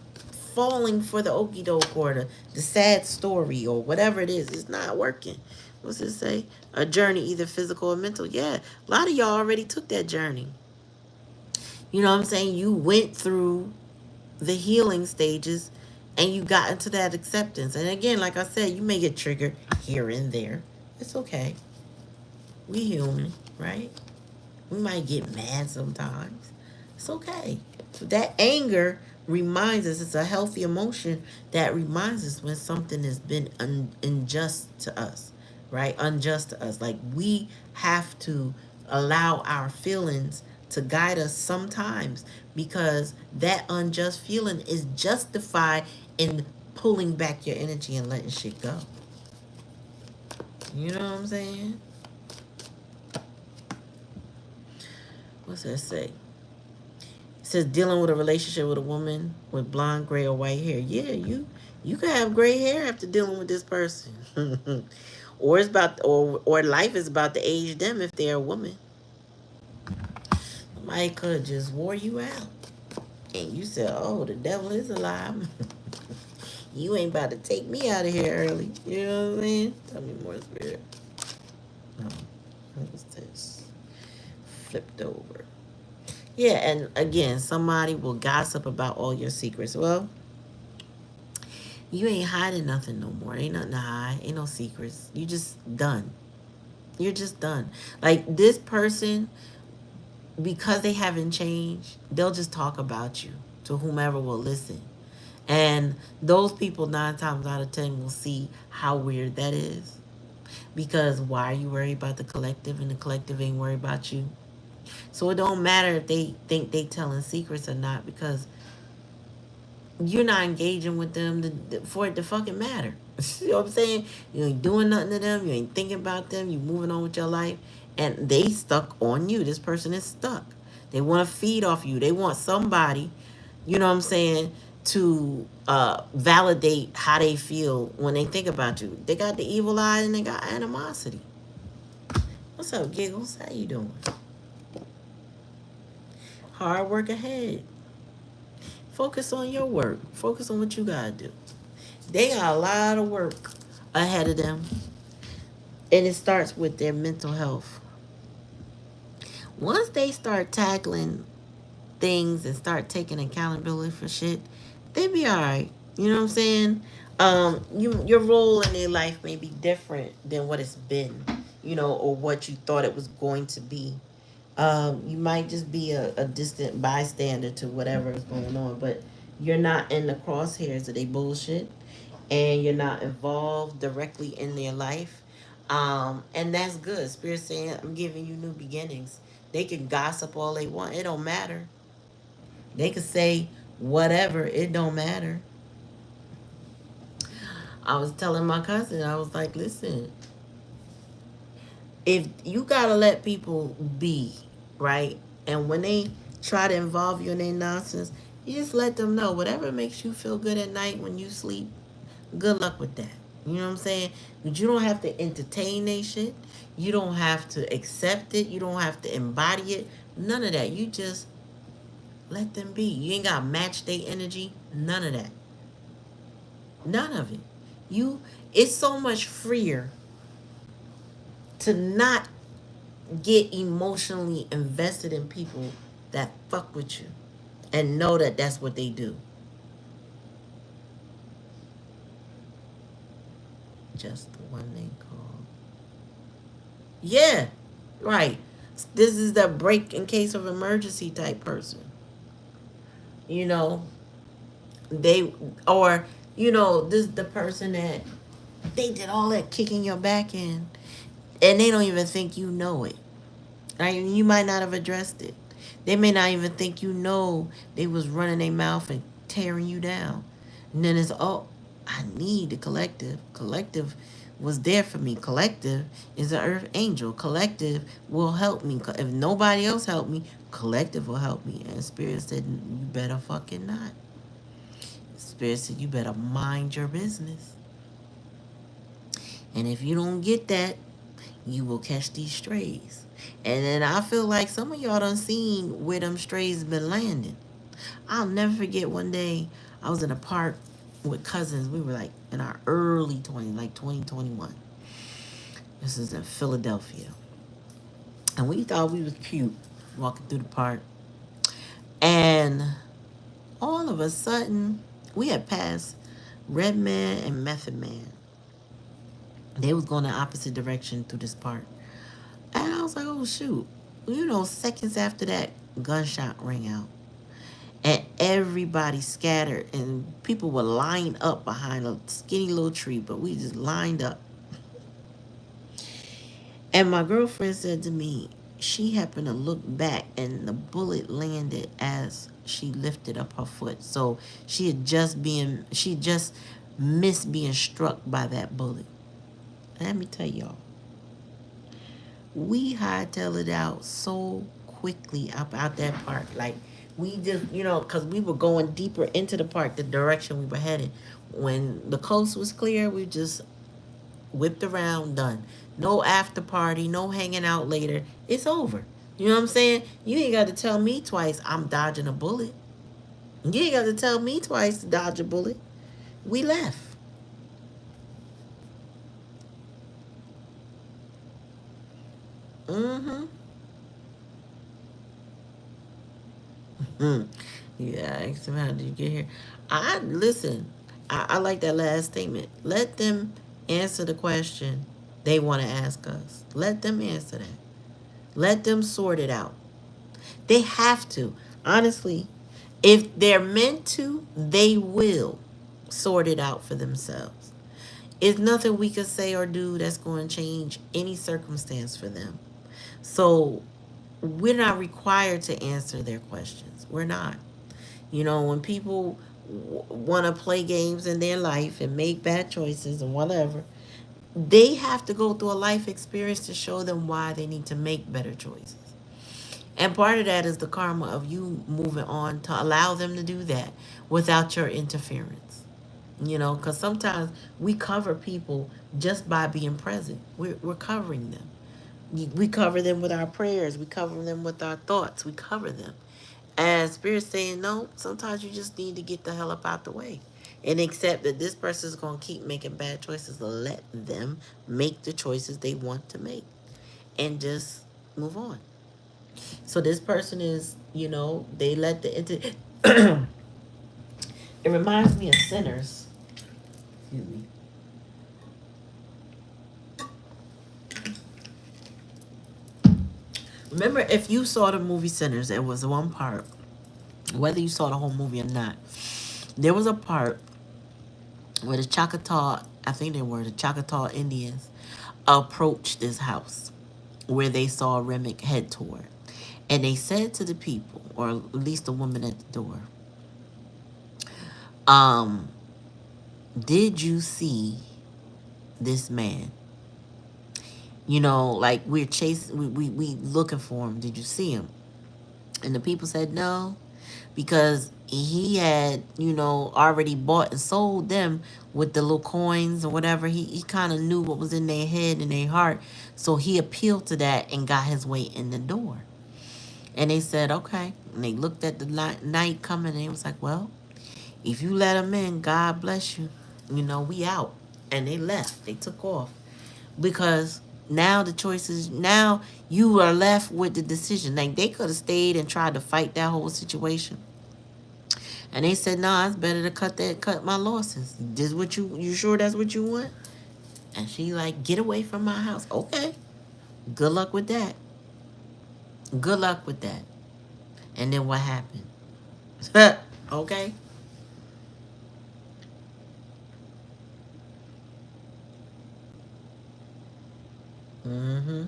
falling for the okie doke or the sad story or whatever it is. It's not working. What's it say? A journey, either physical or mental. Yeah, a lot of y'all already took that journey. You know what I'm saying? You went through the healing stages and you got into that acceptance. And again, like I said, you may get triggered here and there. It's okay. We human, right? We might get mad sometimes. It's okay. But that anger reminds us, it's a healthy emotion that reminds us when something has been unjust to us, right? Unjust to us. Like we have to allow our feelings to guide us sometimes, because that unjust feeling is justified in pulling back your energy and letting shit go. You know what I'm saying? What's that say? It says dealing with a relationship with a woman with blonde, gray, or white hair. Yeah, you could have gray hair after dealing with this person. Or it's about or life is about to age them if they're a woman. Somebody could have just wore you out. And you said, oh, the devil is alive. You ain't about to take me out of here early. You know what I mean? Tell me more, spirit. No. What is this? Flipped over. Yeah, and again, somebody will gossip about all your secrets. Well, you ain't hiding nothing no more. Ain't nothing to hide. Ain't no secrets. You just done. You're just done. Like this person, because they haven't changed, they'll just talk about you to whomever will listen. And those people 9 times out of 10 will see how weird that is. Because why are you worried about the collective and the collective ain't worried about you? So it don't matter if they think they telling secrets or not, because you're not engaging with them for it to fucking matter. You know what I'm saying? You ain't doing nothing to them. You ain't thinking about them. You moving on with your life. And they stuck on you. This person is stuck. They want to feed off you. They want somebody, you know what I'm saying, to validate how they feel when they think about you. They got the evil eye and they got animosity. What's up, Giggles? How you doing? Hard work ahead. Focus on your work. Focus on what you gotta do. They got a lot of work ahead of them. And it starts with their mental health. Once they start tackling things and start taking accountability for shit, they be alright. You know what I'm saying? Your role in their life may be different than what it's been, you know, or what you thought it was going to be. You might just be a distant bystander to whatever is going on, but you're not in the crosshairs of their bullshit, and you're not involved directly in their life. And that's good. Spirit saying, I'm giving you new beginnings. They can gossip all they want. It don't matter. They could say whatever. It don't matter. I was telling my cousin, I was like, listen, if you gotta let people be, right? And when they try to involve you in their nonsense, you just let them know whatever makes you feel good at night when you sleep, good luck with that. You know what I'm saying? But you don't have to entertain that shit. You don't have to accept it. You don't have to embody it. None of that. You just let them be. You ain't gotta match their energy. None of that. None of it. It's so much freer to not get emotionally invested in people that fuck with you and know that that's what they do. Just the one they call. Yeah, right. This is the break in case of emergency type person. You know, they, or, you know, this is the person that they did all that kicking your back in, and they don't even think you know it. Right? You might not have addressed it. They may not even think you know they was running their mouth and tearing you down. And then it's, oh, I need the collective. Collective was there for me. Collective is an earth angel. Collective will help me. If nobody else help me, collective will help me. And Spirit said, you better fucking not. Spirit said, you better mind your business. And if you don't get that, you will catch these strays. And then I feel like some of y'all done seen where them strays been landing. I'll never forget one day I was in a park with cousins. We were like in our early 20s, like 2021. This is in Philadelphia. And we thought we was cute walking through the park. And all of a sudden, we had passed Red Man and Method Man. They was going the opposite direction through this park. And I was like, oh, shoot. You know, seconds after that, gunshot rang out. And everybody scattered. And people were lined up behind a skinny little tree. But we just lined up. And my girlfriend said to me, she happened to look back and the bullet landed as she lifted up her foot. So she just missed being struck by that bullet. Let me tell y'all, we hightailed it out so quickly up out that park. Like, we just, because we were going deeper into the park, the direction we were headed. When the coast was clear, we just whipped around, done. No after party, no hanging out later. It's over. You know what I'm saying? You ain't got to tell me twice I'm dodging a bullet. You ain't got to tell me twice to dodge a bullet. We left. Mm-hmm. Yeah, I asked him, how did you get here? I listen. I like that last statement. Let them answer the question they want to ask us. Let them answer that. Let them sort it out. They have to. Honestly, if they're meant to, they will sort it out for themselves. It's nothing we could say or do that's going to change any circumstance for them. So we're not required to answer their questions. We're not. When people want to play games in their life and make bad choices and whatever, they have to go through a life experience to show them why they need to make better choices. And part of that is the karma of you moving on to allow them to do that without your interference. Because sometimes we cover people just by being present. We're covering them. We cover them with our prayers. We cover them with our thoughts. We cover them. And Spirit's saying, no, sometimes you just need to get the hell up out the way. And accept that this person is going to keep making bad choices. Let them make the choices they want to make. And just move on. So this person is, they let the... It reminds me of Sinners. Excuse me. Remember, if you saw the movie Sinners, there was one part, whether you saw the whole movie or not, there was a part where the Choctaw, I think they were the Choctaw Indians, approached this house where they saw Remick head toward. And they said to the people, or at least the woman at the door, um, did you see this man? Like, we're chasing, we looking for him. Did you see him? And the people said no, because he had, already bought and sold them with the little coins or whatever. He kind of knew what was in their head and their heart. So he appealed to that and got his way in the door. And they said, okay. And they looked at the night coming and they was like, well, if you let him in, God bless you. We out. And they left. They took off. Because now the choice is, now you are left with the decision. Like, they could have stayed and tried to fight that whole situation. And they said, nah, it's better to cut my losses. This what you sure that's what you want? And she like, get away from my house. Okay. Good luck with that. Good luck with that. And then what happened? Okay. Mm-hmm.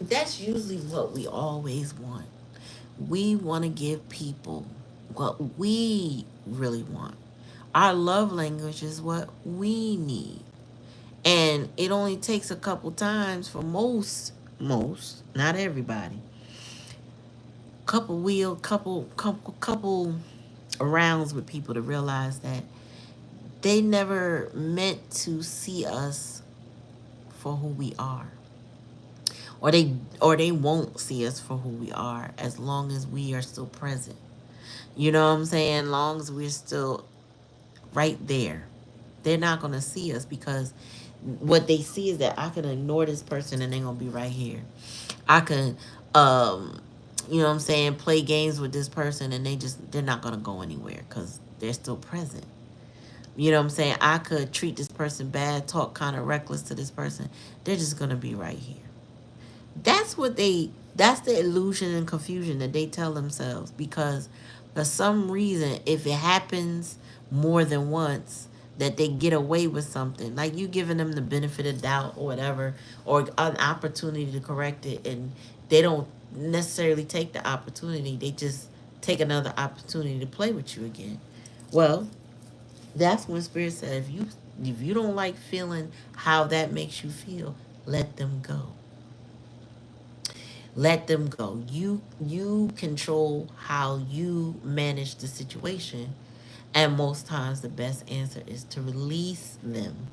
That's usually what we always want. We want to give people what we really want. Our love language is what we need. And it only takes a couple times for most, not everybody. Couple rounds with people to realize that they never meant to see us for who we are. Or they won't see us for who we are as long as we are still present. You know what I'm saying? Long as we're still right there. They're not gonna see us because what they see is that I can ignore this person and they're gonna be right here. I can you know what I'm saying, play games with this person and they're not gonna go anywhere because they're still present. You know what I'm saying? I could treat this person bad, talk kind of reckless to this person. They're just gonna be right here. That's the illusion and confusion that they tell themselves, because for some reason, if it happens more than once, that they get away with something. Like you giving them the benefit of doubt or whatever, or an opportunity to correct it, and they don't necessarily take the opportunity. They just take another opportunity to play with you again. Well, that's when Spirit said, if you don't like feeling how that makes you feel, let them go. Let them go. You control how you manage the situation, and most times the best answer is to release them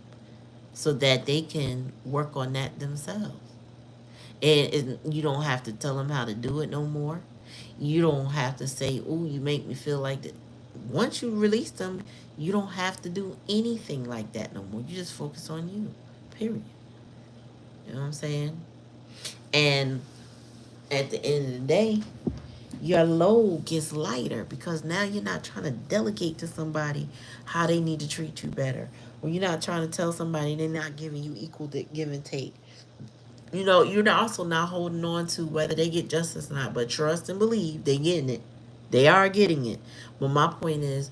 so that they can work on that themselves. And you don't have to tell them how to do it no more. You don't have to say, "Oh, you make me feel like that." Once you release them, you don't have to do anything like that no more. You just focus on you. Period. You know what I'm saying? And at the end of the day, your load gets lighter because now you're not trying to delegate to somebody how they need to treat you better. Or you're not trying to tell somebody they're not giving you equal give and take. You know, you're also not holding on to whether they get justice or not, but trust and believe they getting it. They are getting it. But my point is,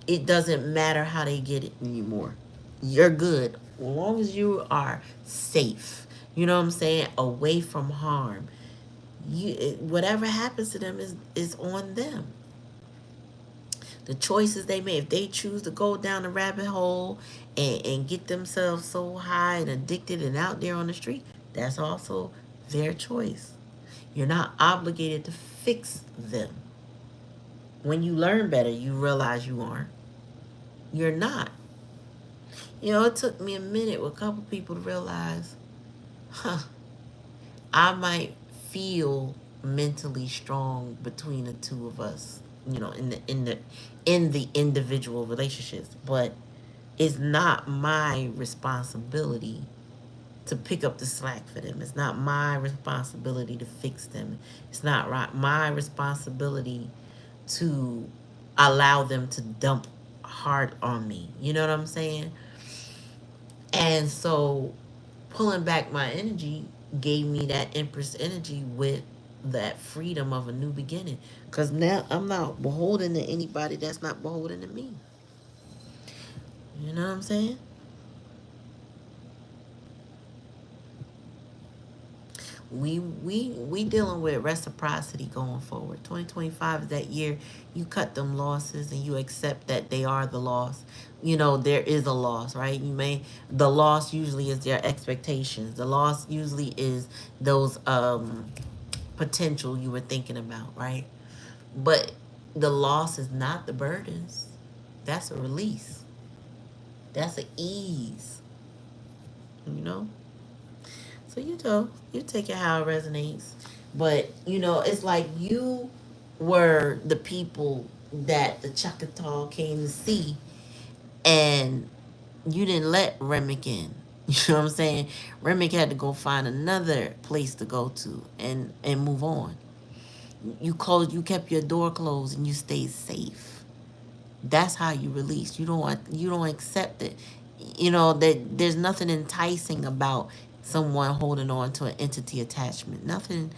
it doesn't matter how they get it anymore. You're good. As long as you are safe. You know what I'm saying? Away from harm. Whatever happens to them is on them. The choices they make. If they choose to go down the rabbit hole and get themselves so high and addicted and out there on the street, that's also their choice. You're not obligated to fix them. When you learn better, you realize you aren't. You're not. You know, it took me a minute with a couple people to realize, huh, I might feel mentally strong between the two of us, you know, in the individual relationships, but it's not my responsibility to pick up the slack for them. It's not my responsibility to fix them. It's not my responsibility to allow them to dump hard on me. You know what I'm saying? And so pulling back my energy gave me that Empress energy with that freedom of a new beginning. Because now I'm not beholden to anybody that's not beholden to me. You know what I'm saying? We dealing with reciprocity going forward. 2025 is that year you cut them losses and you accept that they are the loss. You know, there is a loss, right? The loss usually is their expectations. The loss usually is those potential you were thinking about, right? But the loss is not the burdens. That's a release. That's an ease. You know? So you take it how it resonates. But it's like you were the people that the Choctaw came to see, and you didn't let Remick in. You know what I'm saying? Remick had to go find another place to go to and move on. You kept your door closed and you stayed safe. That's how you release. You don't accept it. That there's nothing enticing about someone holding on to an entity attachment. Nothing.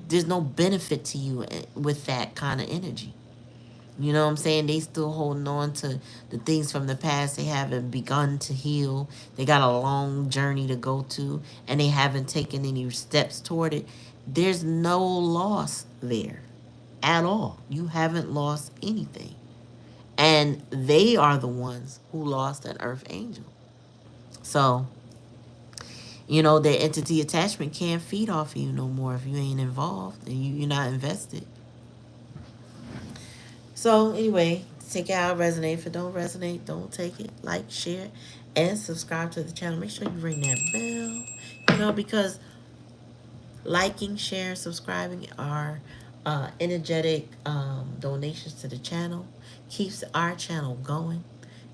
There's no benefit to you with that kind of energy. You know what I'm saying? They still holding on to the things from the past. They haven't begun to heal. They got a long journey to go to, and they haven't taken any steps toward it. There's no loss there at all. You haven't lost anything. And they are the ones who lost an earth angel. So, their entity attachment can't feed off of you no more if you ain't involved and you're not invested. So, anyway, take it how it resonates. If it don't resonate, don't take it. Like, share, and subscribe to the channel. Make sure you ring that bell. Because liking, sharing, subscribing are energetic donations to the channel. Keeps our channel going.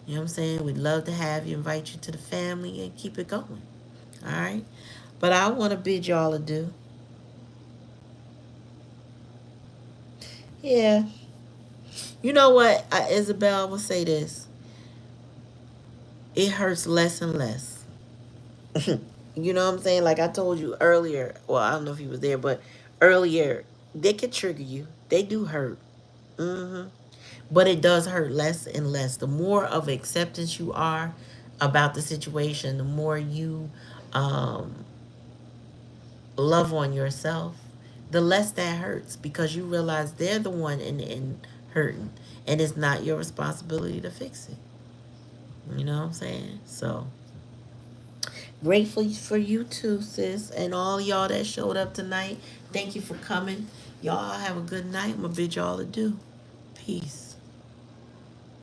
You know what I'm saying? We'd love to have you, invite you to the family, and keep it going. All right? But I want to bid y'all adieu. Yeah. You know what, Isabel will say this. It hurts less and less. You know what I'm saying? Like I told you earlier. Well, I don't know if you was there, but earlier, they could trigger you. They do hurt. Mm-hmm. But it does hurt less and less. The more of acceptance you are about the situation, the more you um, love on yourself, the less that hurts because you realize they're the one in hurting, and it's not your responsibility to fix it. You know what I'm saying? So grateful for you too, sis, and all y'all that showed up tonight. Thank you for coming. Y'all have a good night. I'm gonna bid y'all adieu. Peace.